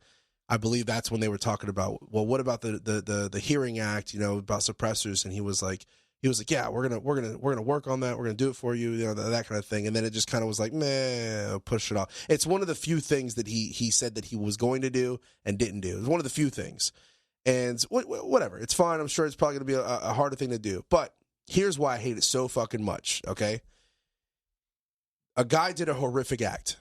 I believe that's when they were talking about, well, what about the Hearing Act, about suppressors? And he was like, yeah, we're gonna work on that. We're gonna do it for you, that kind of thing. And then it just kind of was like, meh, push it off. It's one of the few things that he said that he was going to do and didn't do. It's one of the few things. And whatever, it's fine. I'm sure it's probably gonna be a harder thing to do. But here's why I hate it so fucking much. Okay, a guy did a horrific act.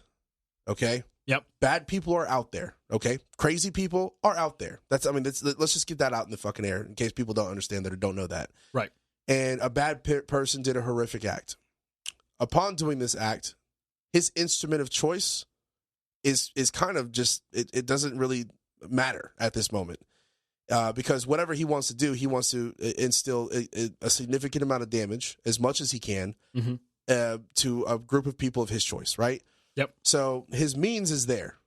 Okay. Yep. Bad people are out there. Okay. Crazy people are out there. Let's just get that out in the fucking air in case people don't understand that or don't know that. Right. And a bad person did a horrific act. Upon doing this act, his instrument of choice is kind of just, it doesn't really matter at this moment. Because whatever he wants to do, he wants to instill a significant amount of damage, as much as he can, to a group of people of his choice, right? Yep. So his means is there.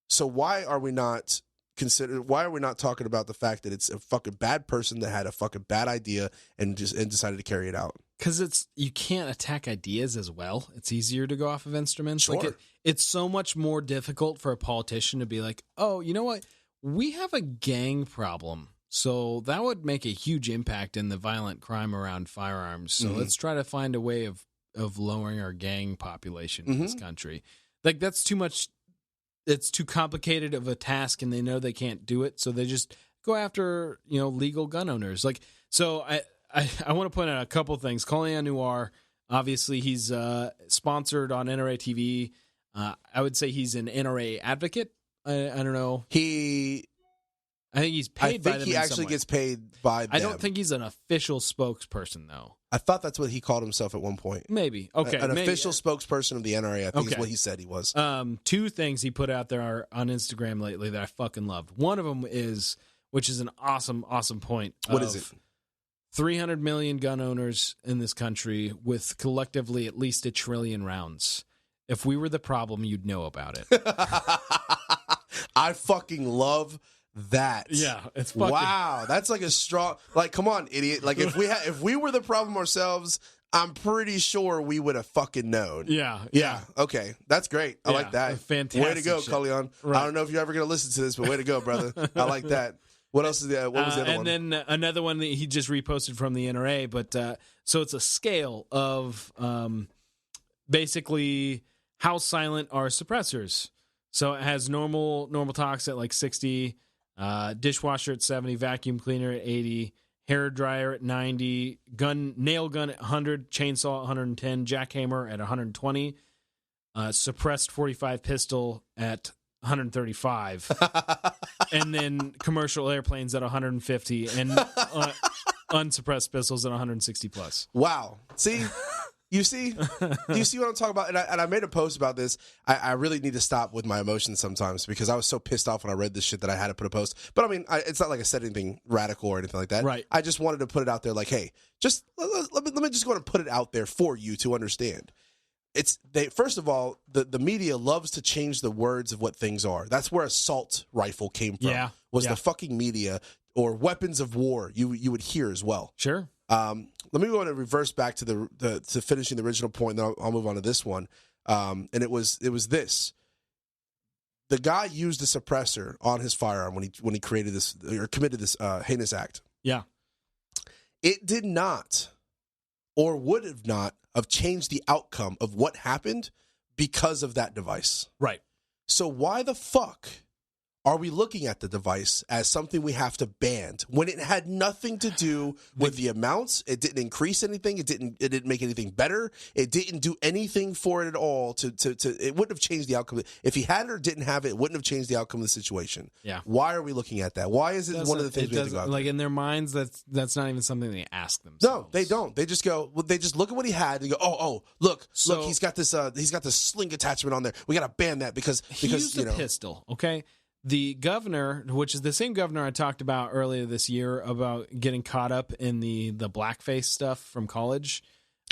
So why are we not talking about the fact that it's a fucking bad person that had a fucking bad idea and decided to carry it out? Because you can't attack ideas as well. It's easier to go off of instruments. Sure. Like it's so much more difficult for a politician to be like, oh, you know what? We have a gang problem. So that would make a huge impact in the violent crime around firearms. So let's try to find a way of lowering our gang population in this country. Like that's too much. It's too complicated of a task, and they know they can't do it, so they just go after legal gun owners. Like, so I want to point out a couple things. Colin Noir, obviously, he's sponsored on NRA TV. I would say he's an NRA advocate. I don't know. I think he's paid by them. I think he actually gets paid by them. I don't think he's an official spokesperson, though. I thought that's what he called himself at one point. Maybe. Okay. An official spokesperson of the NRA, I think is what he said he was. Two things he put out there on Instagram lately that I fucking loved. One of them which is an awesome, awesome point. What is it? 300 million gun owners in this country with collectively at least 1 trillion rounds. If we were the problem, you'd know about it. I fucking love that. Yeah, it's fucking... Wow, that's like a strong, like, come on, idiot. Like, if we were the problem ourselves, I'm pretty sure we would have fucking known. Yeah. Okay, that's great. I like that. Fantastic. Way to go, Cullion. Right. I don't know if you're ever going to listen to this, but way to go, brother. I like that. What else is there? What was the other one? And then another one that he just reposted from the NRA, but so it's a scale of basically how silent are suppressors? So it has normal talks at like 60, dishwasher at 70, vacuum cleaner at 80, hair dryer at 90, nail gun at 100, chainsaw at 110, jackhammer at 120, suppressed 45 pistol at 135, and then commercial airplanes at 150, and unsuppressed pistols at 160 plus. Wow. See? You see? Do you see what I'm talking about? And I made a post about this. I really need to stop with my emotions sometimes because I was so pissed off when I read this shit that I had to put a post. But I mean, it's not like I said anything radical or anything like that. Right. I just wanted to put it out there like, hey, just let me just go and put it out there for you to understand. First of all, the media loves to change the words of what things are. That's where assault rifle came from. Yeah. Was the fucking media or weapons of war you would hear as well. Sure. Let me go and reverse back to to finishing the original point, and then I'll move on to this one. And it was this: the guy used a suppressor on his firearm when he created this or committed this heinous act. Yeah, it did not, or would have not, have changed the outcome of what happened because of that device. Right. So why the fuck are we looking at the device as something we have to ban when it had nothing to do with the amounts? It didn't increase anything. It didn't make anything better. It didn't do anything for it at all. It wouldn't have changed the outcome. If he had it or didn't have it, it wouldn't have changed the outcome of the situation. Yeah. Why are we looking at that? Why is it one of the things we have to go out like in their minds? That's not even something they ask themselves. No, they don't. They just go. Well, they just look at what he had and go, oh, look, he's got this sling attachment on there. We got to ban that because he used a pistol. Okay. The governor, which is the same governor I talked about earlier this year about getting caught up in the blackface stuff from college.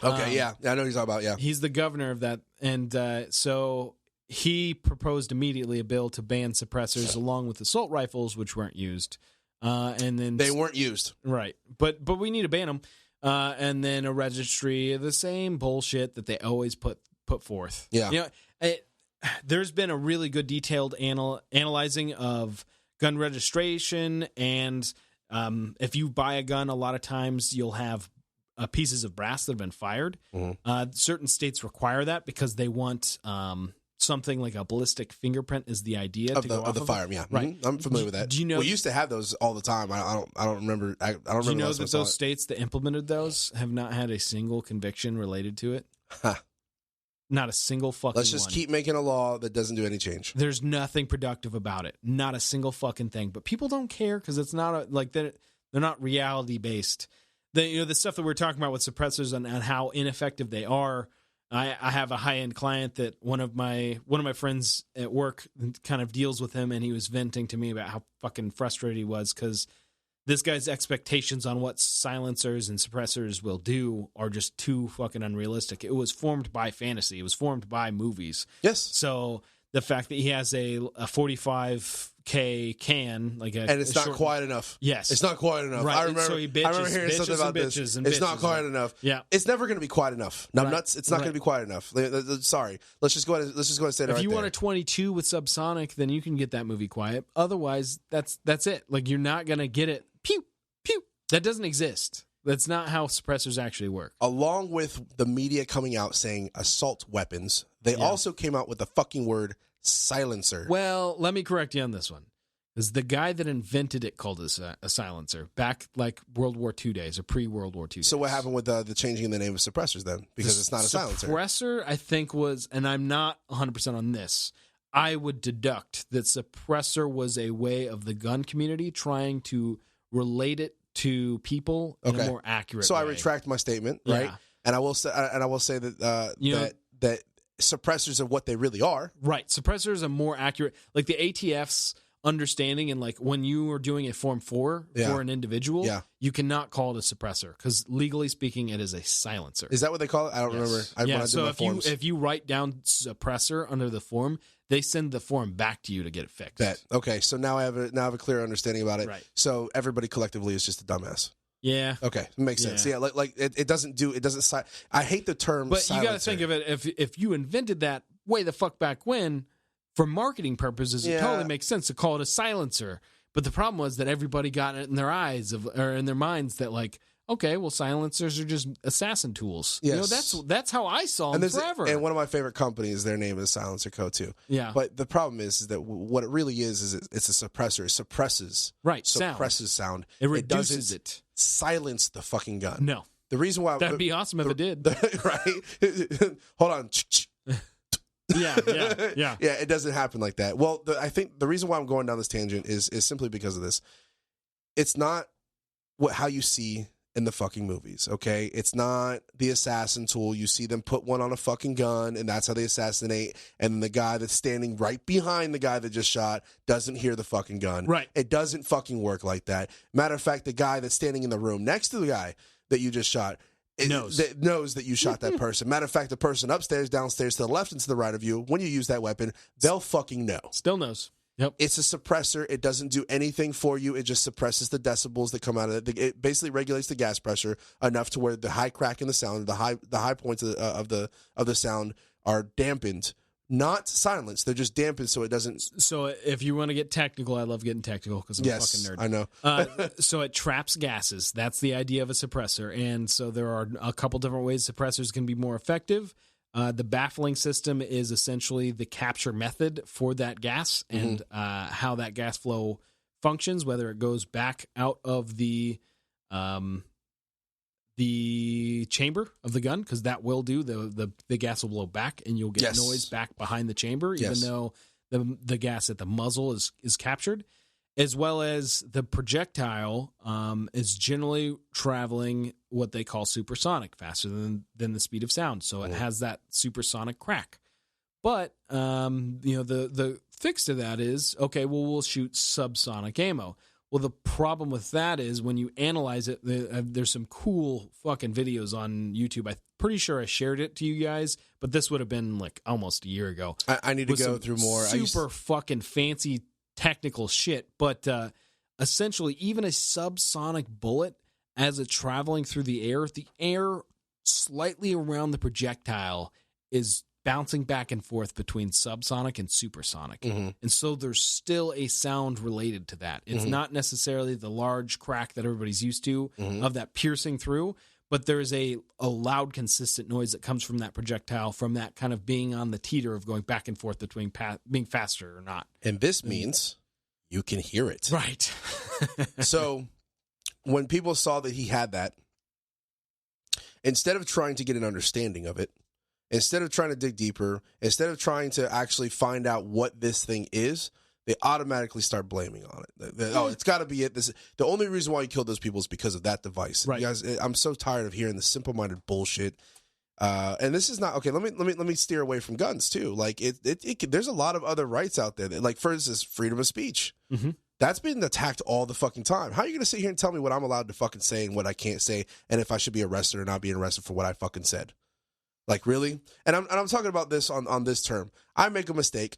Okay, yeah. I know what you're talking about, yeah. He's the governor of that. And so he proposed immediately a bill to ban suppressors along with assault rifles, which weren't used. And then they weren't used. Right. But we need to ban them. And then a registry of the same bullshit that they always put forth. Yeah. You know, there's been a really good detailed analyzing of gun registration, and if you buy a gun, a lot of times you'll have pieces of brass that have been fired. Mm-hmm. Certain states require that because they want something like a ballistic fingerprint is the idea of the firearm. Yeah, right. Mm-hmm. I'm familiar with that. Do you know? We used to have those all the time. I don't remember. I don't remember. Do you know that those states that implemented those have not had a single conviction related to it? Huh. Not a single fucking Let's just one. keep making a law that doesn't do any change. There's nothing productive about it. Not a single fucking thing. But people don't care because it's not they're not reality based. The stuff that we're talking about with suppressors and how ineffective they are. I have a high end client that one of my friends at work kind of deals with him, and he was venting to me about how fucking frustrated he was because this guy's expectations on what silencers and suppressors will do are just too fucking unrealistic. It was formed by fantasy. It was formed by movies. Yes. So the fact that he has a 45K can, and it's not quiet enough. Yes. It's not quiet enough. Right. I remember hearing something about this. It's not quiet enough. Yeah. It's never going to be quiet enough. No, right. nuts. It's not going to be quiet enough. Sorry. Let's just go ahead and say that. If you want a 22 with subsonic, then you can get that movie quiet. Otherwise, that's it. Like, you're not going to get it. Pew, pew. That doesn't exist. That's not how suppressors actually work. Along with the media coming out saying assault weapons, they also came out with the fucking word silencer. Well, let me correct you on this one. Because the guy that invented it called it a silencer back like World War II days or pre-World War II days. So what happened with the changing of the name of suppressors then? Because it's not a silencer. Suppressor, I think, was, and I'm not 100% on this, I would deduct that suppressor was a way of the gun community trying to relate it to people in a more accurate way. I retract my statement, right? Yeah. And I will say that that suppressors are what they really are. Right. Suppressors are more accurate. Like the ATF's understanding, and like when you are doing a Form 4 for an individual, you cannot call it a suppressor because legally speaking, it is a silencer. Is that what they call it? I don't remember. So if you write down suppressor under the form, they send the form back to you to get it fixed. Okay, so now I have a clear understanding about it. Right. So everybody collectively is just a dumbass. Yeah. Okay, it makes sense. Yeah, like it doesn't. I hate the term. But silencer. you got to think of it. If you invented that way the fuck back when, for marketing purposes, it totally makes sense to call it a silencer. But the problem was that everybody got it in their eyes or in their minds that like, okay, well, silencers are just assassin tools. Yes. That's how I saw them forever. And one of my favorite companies, their name is Silencer Co. too. Yeah. But the problem is that what it really is it's a suppressor. It suppresses sound. It reduces it. Silence the fucking gun. No. The reason why that'd be awesome if it did. Right? Hold on. Yeah. Yeah, it doesn't happen like that. Well, I think the reason why I'm going down this tangent is simply because of this. It's not how you see in the fucking movies, okay? It's not the assassin tool. You see them put one on a fucking gun, and that's how they assassinate, and the guy that's standing right behind the guy that just shot doesn't hear the fucking gun. Right. It doesn't fucking work like that. Matter of fact, the guy that's standing in the room next to the guy that you just shot knows that you shot that person. Matter of fact, the person upstairs, downstairs, to the left, and to the right of you, when you use that weapon, they'll fucking know. Still knows. Yep. It's a suppressor. It doesn't do anything for you. It just suppresses the decibels that come out of it. It basically regulates the gas pressure enough to where the high crack in the sound, the high points of the sound are dampened, not silenced. They're just dampened so it doesn't. So if you want to get technical, I love getting technical because I'm a fucking nerd. I know. So it traps gases. That's the idea of a suppressor. And so there are a couple different ways suppressors can be more effective. The baffling system is essentially the capture method for that gas and how that gas flow functions, whether it goes back out of the chamber of the gun, because that will do. The gas will blow back and you'll get noise back behind the chamber, even though the gas at the muzzle is captured, as well as the projectile is generally traveling what they call supersonic, faster than the speed of sound. So it has that supersonic crack. But the fix to that is, okay, well, we'll shoot subsonic ammo. Well, the problem with that is when you analyze it, there's some cool fucking videos on YouTube. I'm pretty sure I shared it to you guys, but this would have been like almost a year ago. I need to go through more. Super fucking fancy technical shit, but essentially even a subsonic bullet, as it's traveling through the air slightly around the projectile is bouncing back and forth between subsonic and supersonic. And so there's still a sound related to that. It's not necessarily the large crack that everybody's used to of that piercing through, but there's a loud, consistent noise that comes from that projectile, from that kind of being on the teeter of going back and forth between being faster or not. And this means you can hear it. Right. So when people saw that he had that, instead of trying to get an understanding of it, instead of trying to dig deeper, instead of trying to actually find out what this thing is, they automatically start blaming on it. It's got to be it. The only reason why you killed those people is because of that device. Right. You guys, I'm so tired of hearing the simple-minded bullshit. And this is not okay. Let me steer away from guns too. Like there's a lot of other rights out there. Like for instance, freedom of speech. That's been attacked all the fucking time. How are you going to sit here and tell me what I'm allowed to fucking say and what I can't say, and if I should be arrested or not being arrested for what I fucking said? Like, really? And I'm talking about this on this term. I make a mistake,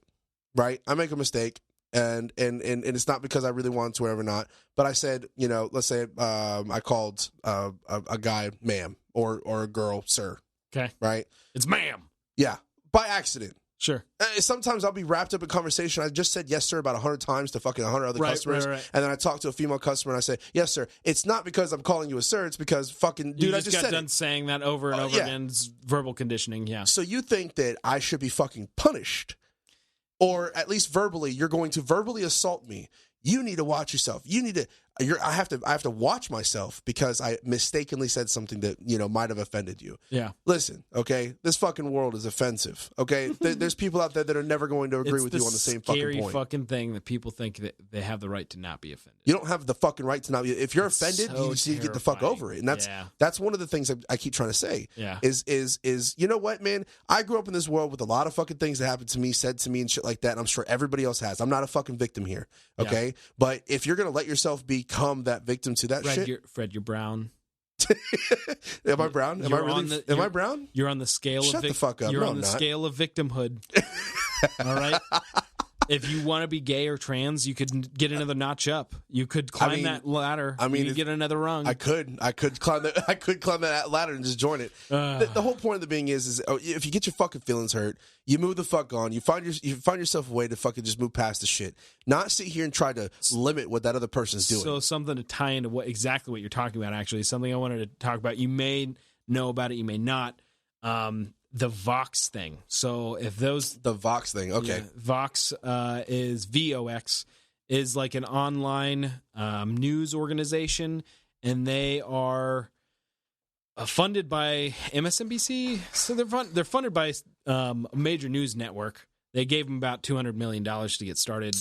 right? I make a mistake, and it's not because I really wanted to or ever not. But I said, let's say I called a guy ma'am or a girl sir. Okay. Right? It's ma'am. Yeah. By accident. Sure. Sometimes I'll be wrapped up in conversation. I just said yes, sir, about 100 times to fucking 100 other customers. Right. And then I talk to a female customer and I say, yes, sir. It's not because I'm calling you a sir. It's because fucking, dude, I just got said done it. saying that over and over again. It's verbal conditioning, yeah. So you think that I should be fucking punished, or at least verbally, you're going to verbally assault me. You need to watch yourself. You need to. I have to watch myself because I mistakenly said something that might have offended you. Yeah. Listen, okay, this fucking world is offensive. Okay, there's people out there that are never going to agree with you on the same fucking point. Scary fucking thing that people think that they have the right to not be offended. You don't have the fucking right to not be. If you're offended, you just need to get the fuck over it. And that's one of the things I keep trying to say. Yeah. Is you know what, man? I grew up in this world with a lot of fucking things that happened to me, said to me, and shit like that. And I'm sure everybody else has. I'm not a fucking victim here. Okay, yeah. But if you're gonna let yourself become that victim to that shit, Fred, you're brown. Am I brown? Am I brown? You're on the scale Shut of the fuck up. You're no, on the not. scale of victimhood. All right. If you want to be gay or trans, you could get another notch up. You could climb that ladder. You could get another rung. I could climb that. I could climb that ladder and just join it. The whole point of the being is if you get your fucking feelings hurt, you move the fuck on. You find yourself a way to fucking just move past the shit. Not sit here and try to limit what that other person's doing. So something to tie into exactly what you're talking about. Actually, something I wanted to talk about. You may know about it. You may not. The Vox thing. So if the Vox thing, okay. Yeah, Vox is VOX, is like an online news organization, and they are funded by MSNBC. So they're funded by a major news network. They gave them about $200 million to get started.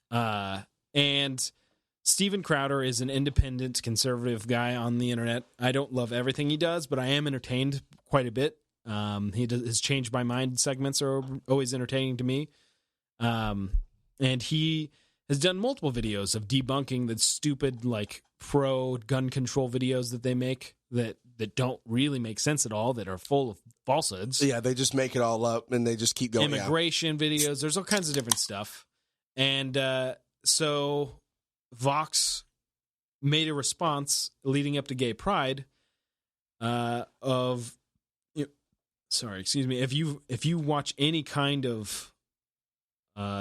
And Steven Crowder is an independent conservative guy on the internet. I don't love everything he does, but I am entertained quite a bit. His Changed My Mind segments are always entertaining to me. And he has done multiple videos of debunking the stupid, like, pro-gun control videos that they make that don't really make sense at all, that are full of falsehoods. Yeah, they just make it all up, and they just keep going. Immigration videos. There's all kinds of different stuff. And so Vox made a response leading up to Gay Pride of... Sorry, excuse me. If you watch any kind of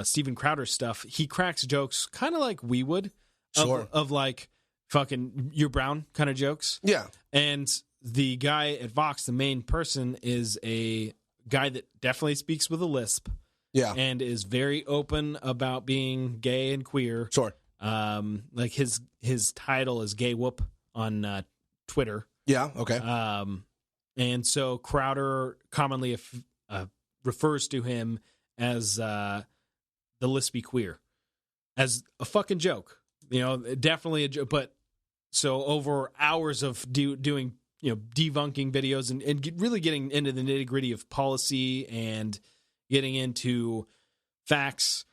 Steven Crowder stuff, he cracks jokes kind of like we would, of like fucking you're brown kind of jokes. Yeah. And the guy at Vox, the main person, is a guy that definitely speaks with a lisp. Yeah. And is very open about being gay and queer. Sure. Like his title is Gay Whoop on Twitter. Yeah. Okay. And so Crowder commonly refers to him as the lispy queer, as a fucking joke. Definitely a joke. But so over hours of doing debunking videos and really getting into the nitty gritty of policy and getting into facts,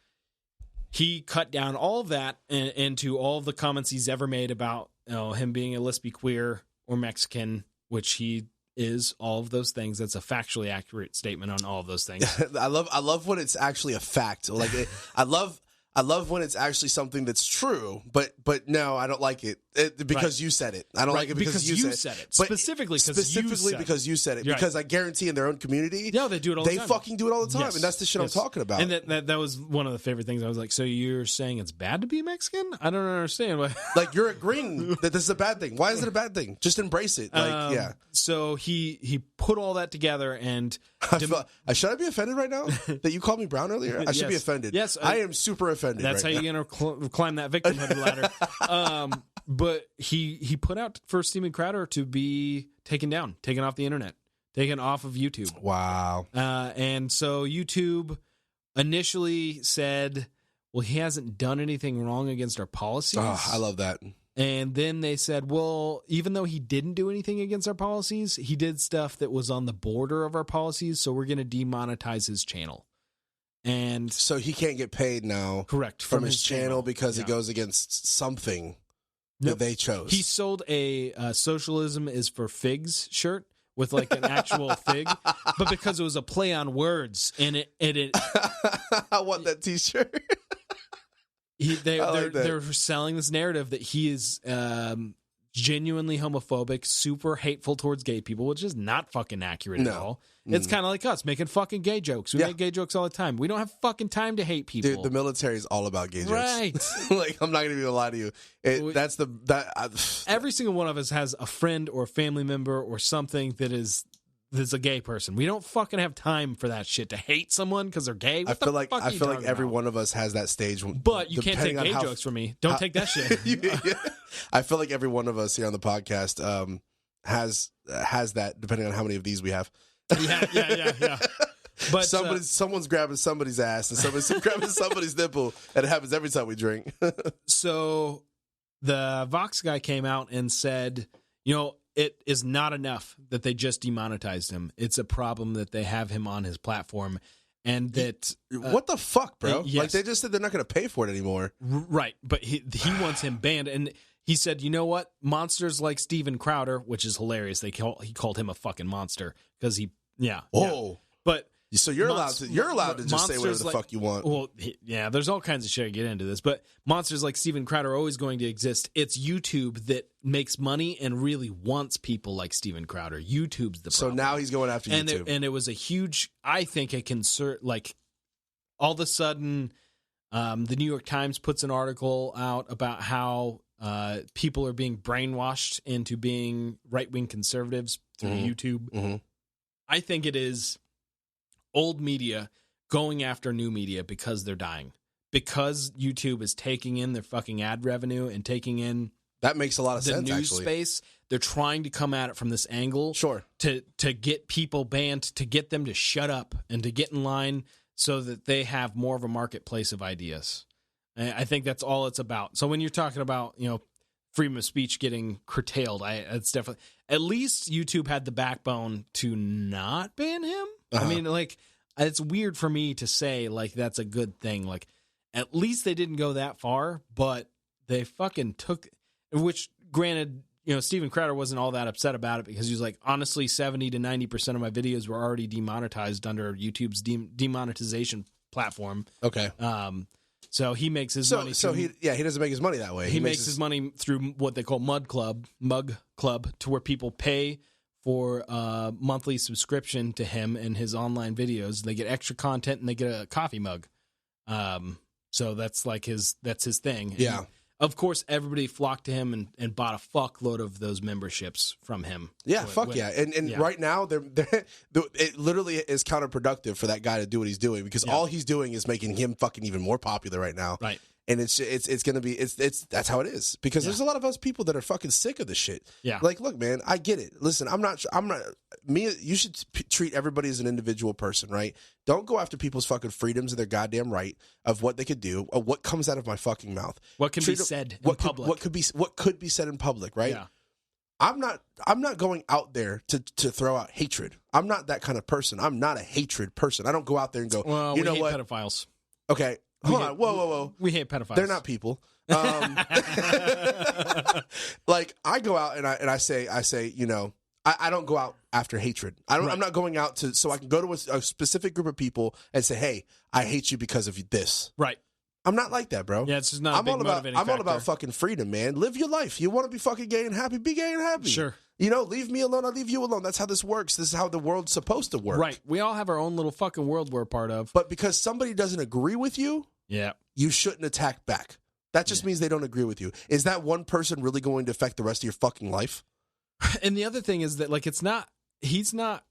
he cut down all of that into all of the comments he's ever made about him being a lispy queer or Mexican, which he is all of those things. That's a factually accurate statement on all of those things. I love when it's actually a fact. Like I love when it's actually something that's true, but no, I don't like it because you said it. I don't like it because you said it. But specifically because you said it. Right. Because I guarantee in their own community, yeah, they do it all the time. They fucking do it all the time, yes. and that's the shit I'm talking about. And that was one of the favorite things. I was like, so you're saying it's bad to be Mexican? I don't understand. Like you're agreeing that this is a bad thing. Why is it a bad thing? Just embrace it. Like yeah. So he put all that together and. Should I be offended right now that you called me brown earlier? I should be offended. Yes, I am super offended. That's right how now. you're gonna climb that victimhood ladder. But he put out for Steven Crowder to be taken off the internet, taken off of YouTube. Wow. And so YouTube initially said, "Well, he hasn't done anything wrong against our policies." Oh, I love that. And then they said, well, even though he didn't do anything against our policies, he did stuff that was on the border of our policies, so we're going to demonetize his channel. And so he can't get paid now, correct, from his channel because it goes against something that they chose. He sold a "Socialism is for Figs" shirt with like an actual fig, but because it was a play on words, and it I want that T-shirt. They're selling this narrative that he is genuinely homophobic, super hateful towards gay people, which is not fucking accurate at all. It's kind of like us making fucking gay jokes. We make gay jokes all the time. We don't have fucking time to hate people. Dude, the military is all about gay jokes. Right. Like, I'm not going to even lie to you. Every single one of us has a friend or a family member or something that's a gay person. We don't fucking have time for that shit to hate someone because they're gay. I feel like every one of us has that stage. But you can't take gay jokes from me. Don't take that shit. Yeah. I feel like every one of us here on the podcast has that, depending on how many of these we have. Yeah. But someone's grabbing somebody's ass and somebody's grabbing somebody's nipple, and it happens every time we drink. So the Vox guy came out and said, it is not enough that they just demonetized him. It's a problem that they have him on his platform, and that what the fuck, bro? Yes. Like, they just said they're not going to pay for it anymore, right? But he wants him banned, and he said, you know what? Monsters like Steven Crowder, which is hilarious. He called him a fucking monster because he. But So you're allowed to just say whatever the fuck you want. Well, yeah, there's all kinds of shit. I get into this, but monsters like Steven Crowder are always going to exist. It's YouTube that makes money and really wants people like Steven Crowder. YouTube's the problem. So now he's going after YouTube. And it was a huge, I think, a concern. Like, all of a sudden, the New York Times puts an article out about how people are being brainwashed into being right-wing conservatives through YouTube. Mm-hmm. I think it is old media going after new media because they're dying. Because YouTube is taking in their fucking ad revenue and taking in that makes a lot of the sense. news actually, space. They're trying to come at it from this angle, sure, to get people banned, to get them to shut up and to get in line, so that they have more of a marketplace of ideas. And I think that's all it's about. So when you're talking about freedom of speech getting curtailed, it's definitely, at least YouTube had the backbone to not ban him. I mean, like, it's weird for me to say, like, that's a good thing. Like, at least they didn't go that far, but they fucking took, which, granted, Steven Crowder wasn't all that upset about it because he was like, honestly, 70 to 90% of my videos were already demonetized under YouTube's demonetization platform. Okay. So he makes his money. So he doesn't make his money that way. He makes his money through what they call Mug Club, to where people pay for a monthly subscription to him and his online videos. They get extra content and they get a coffee mug. So that's like his thing. Yeah. And of course, everybody flocked to him and bought a fuckload of those memberships from him. Yeah, yeah. And right now, it literally is counterproductive for that guy to do what he's doing because all he's doing is making him fucking even more popular right now. Right. And it's gonna be that's how it is because there's a lot of us people that are fucking sick of this shit. Yeah. Like, look, man, I get it. Listen, I'm not me. You should treat everybody as an individual person, right? Don't go after people's fucking freedoms and their goddamn right of what they could do, of what comes out of my fucking mouth. What can be said in public. What could be said in public, right? Yeah. I'm not going out there to throw out hatred. I'm not that kind of person. I'm not a hatred person. I don't go out there and go, well, you know hate what? pedophiles. Okay. Hold on. Whoa. We hate pedophiles. They're not people. Like, I go out and I say, I don't go out after hatred. I'm not going out so I can go to a specific group of people and say, hey, I hate you because of this. Right. I'm not like that, bro. Yeah, it's just not a big motivating factor. I'm all about fucking freedom, man. Live your life. You want to be fucking gay and happy, be gay and happy. Sure. Leave me alone, I'll leave you alone. That's how this works. This is how the world's supposed to work. Right. We all have our own little fucking world we're a part of. But because somebody doesn't agree with you, you shouldn't attack back. That just means they don't agree with you. Is that one person really going to affect the rest of your fucking life? And the other thing is that, like, he's not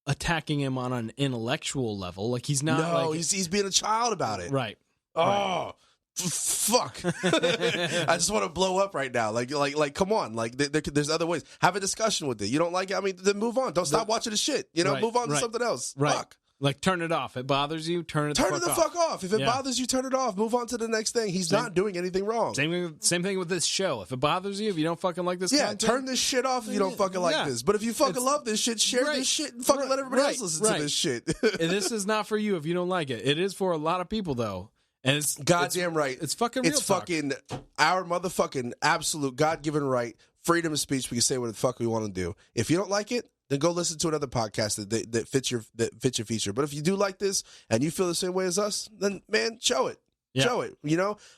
attacking him on an intellectual level. Like, he's not. No, he's being a child about it. Right. Oh, fuck. I just want to blow up right now. Like, come on. Like, there's other ways. Have a discussion with it. You don't like it? I mean, then move on. Don't stop watching the shit. Move on to something else. Right. Fuck. Like, turn it off. It bothers you, turn it the fuck off. If it bothers you, turn it off. Move on to the next thing. He's not doing anything wrong. Same thing with this show. If it bothers you, if you don't fucking like this content, turn this shit off if you don't fucking like this. But if you fucking love this shit, share this shit and fucking let everybody else listen to this shit. And this is not for you if you don't like it. It is for a lot of people, though. And it's goddamn right. It's fucking real talk. Fucking our motherfucking absolute God-given right, freedom of speech. We can say what the fuck we want to do. If you don't like it, then go listen to another podcast that fits your feature. But if you do like this and you feel the same way as us, then man, show it. Yeah. Show it.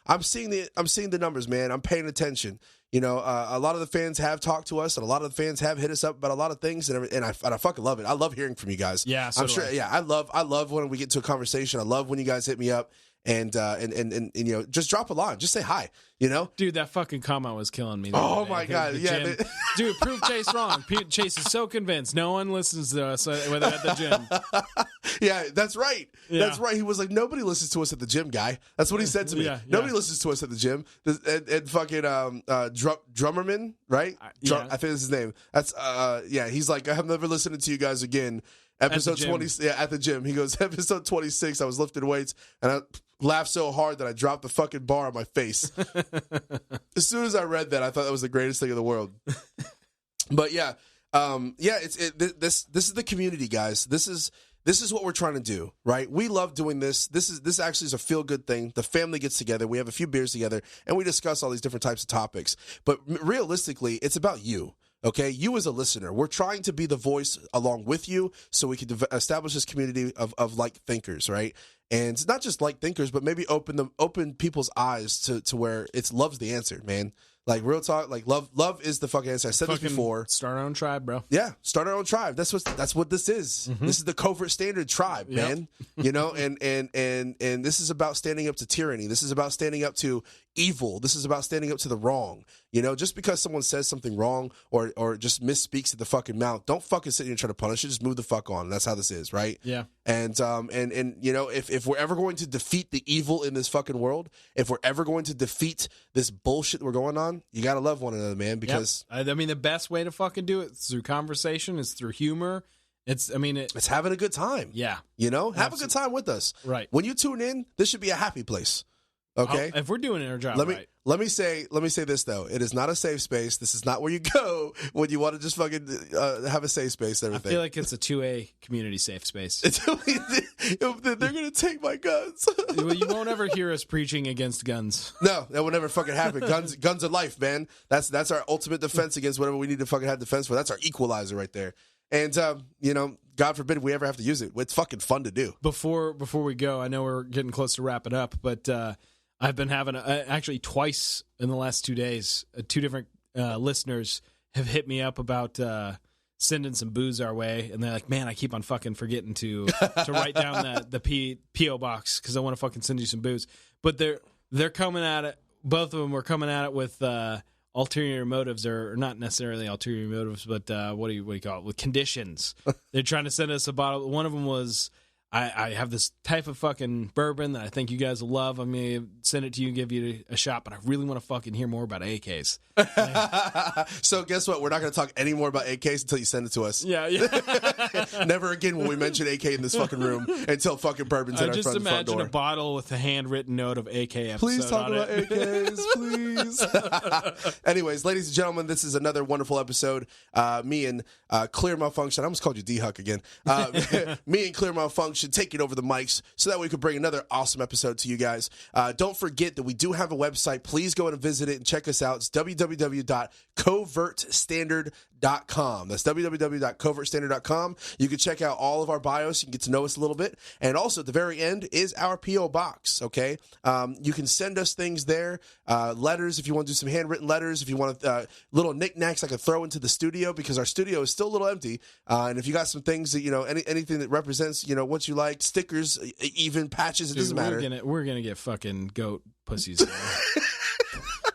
I'm seeing the numbers, man. I'm paying attention. A lot of the fans have talked to us, and a lot of the fans have hit us up about a lot of things, and I fucking love it. I love hearing from you guys. Yeah, I'm sure. Yeah, I love when we get to a conversation. I love when you guys hit me up. And just drop a line. Just say hi, Dude, that fucking comment was killing me. Oh, my God. Yeah. Dude, prove Chase wrong. Chase is so convinced. No one listens to us when they're at the gym. Yeah, that's right. Yeah. That's right. He was like, nobody listens to us at the gym, guy. That's what he said to me. Nobody listens to us at the gym. And fucking Drummerman, right? I think that's his name. That's he's like, I'm never listening to you guys again. Episode 20, at the gym. He goes, episode 26, I was lifting weights, and I laughed so hard that I dropped the fucking bar on my face. As soon as I read that, I thought that was the greatest thing in the world. But this is the community, guys. This is what we're trying to do, right? We love doing this. This actually is a feel-good thing. The family gets together. We have a few beers together, and we discuss all these different types of topics. But realistically, it's about you. Okay, you as a listener, we're trying to be the voice along with you so we can establish this community of like thinkers, right? And not just like thinkers, but maybe open people's eyes to where it's love's the answer, man. Like real talk, like love is the fucking answer. I said this before. Start our own tribe, bro. Yeah, start our own tribe. That's what this is. Mm-hmm. This is the Covert Standard tribe, man. You know, and this is about standing up to tyranny. This is about standing up to evil. This is about standing up to the wrong. You know, just because someone says something wrong or just misspeaks at the fucking mouth, don't fucking sit here and try to punish it. Just move the fuck on. That's how this is, right? Yeah. And you know, if we're ever going to defeat the evil in this fucking world, if we're ever going to defeat this bullshit we're going on, you gotta love one another, man. Because I mean, the best way to fucking do it is through conversation. It's through humor. It's having a good time. Yeah. You know, have a good time with us. Right. When you tune in, this should be a happy place. Okay. If we're doing our job right. Let me say this though. It is not a safe space. This is not where you go when you want to just fucking have a safe space and everything. I feel like it's a 2A community safe space. They're gonna take my guns. Well, you won't ever hear us preaching against guns. No, that will never fucking happen. Guns are life, man. That's our ultimate defense against whatever we need to fucking have defense for. That's our equalizer right there. And you know, God forbid we ever have to use it. It's fucking fun to do. Before we go, I know we're getting close to wrap it up, but I've been having actually twice in the last 2 days. Two different listeners have hit me up about sending some booze our way, and they're like, "Man, I keep on fucking forgetting to write down the PO box because I want to fucking send you some booze." But they're coming at it. Both of them were coming at it with ulterior motives, or not necessarily ulterior motives, but what do you call it? With conditions. They're trying to send us a bottle. One of them was, I have this type of fucking bourbon that I think you guys will love. I'm going to send it to you and give you a shot, but I really want to fucking hear more about AKs. So guess what? We're not going to talk any more about AKs until you send it to us. Yeah. Never again will we mention AK in this fucking room until fucking bourbon's in our front door. Just imagine a bottle with a handwritten note of AK episode. Please talk on about it. AKs, please. Anyways, ladies and gentlemen, this is another wonderful episode. Me and Clear Malfunction. I almost called you D-Huck again. Me and Clear Malfunction taking over the mics so that we could bring another awesome episode to you guys. Don't forget that we do have a website. Please go and visit it and check us out. It's www.covertstandard.com. That's www.covertstandard.com. You can check out all of our bios. You can get to know us a little bit. And also at the very end is our P.O. Box, okay? You can send us things there. Letters if you want to do some handwritten letters. If you want little knickknacks I can throw into the studio because our studio is still a little empty. And if you got some things that, you know, anything that represents, you know, what you like, stickers, even patches, it doesn't matter. We're gonna get fucking goat pussies.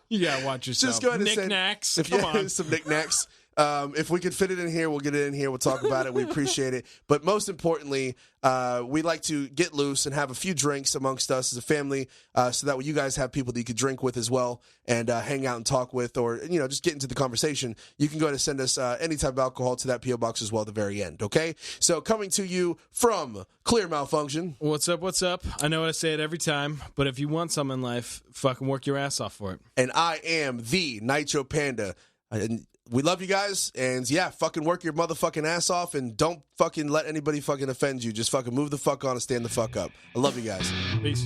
You gotta watch yourself. Just go ahead and knickknacks. Come on, some knickknacks. If we could fit it in here, we'll get it in here. We'll talk about it. We appreciate it. But most importantly, we like to get loose and have a few drinks amongst us as a family, so that way you guys have people that you could drink with as well and hang out and talk with, or, you know, just get into the conversation. You can go ahead and send us any type of alcohol to that P.O. Box as well at the very end, okay? So coming to you from Clear Malfunction. What's up, what's up? I know I say it every time, but if you want some in life, fucking work your ass off for it. And I am the Nitro Panda. And we love you guys, and yeah, fucking work your motherfucking ass off, and don't fucking let anybody fucking offend you. Just fucking move the fuck on and stand the fuck up. I love you guys. Peace.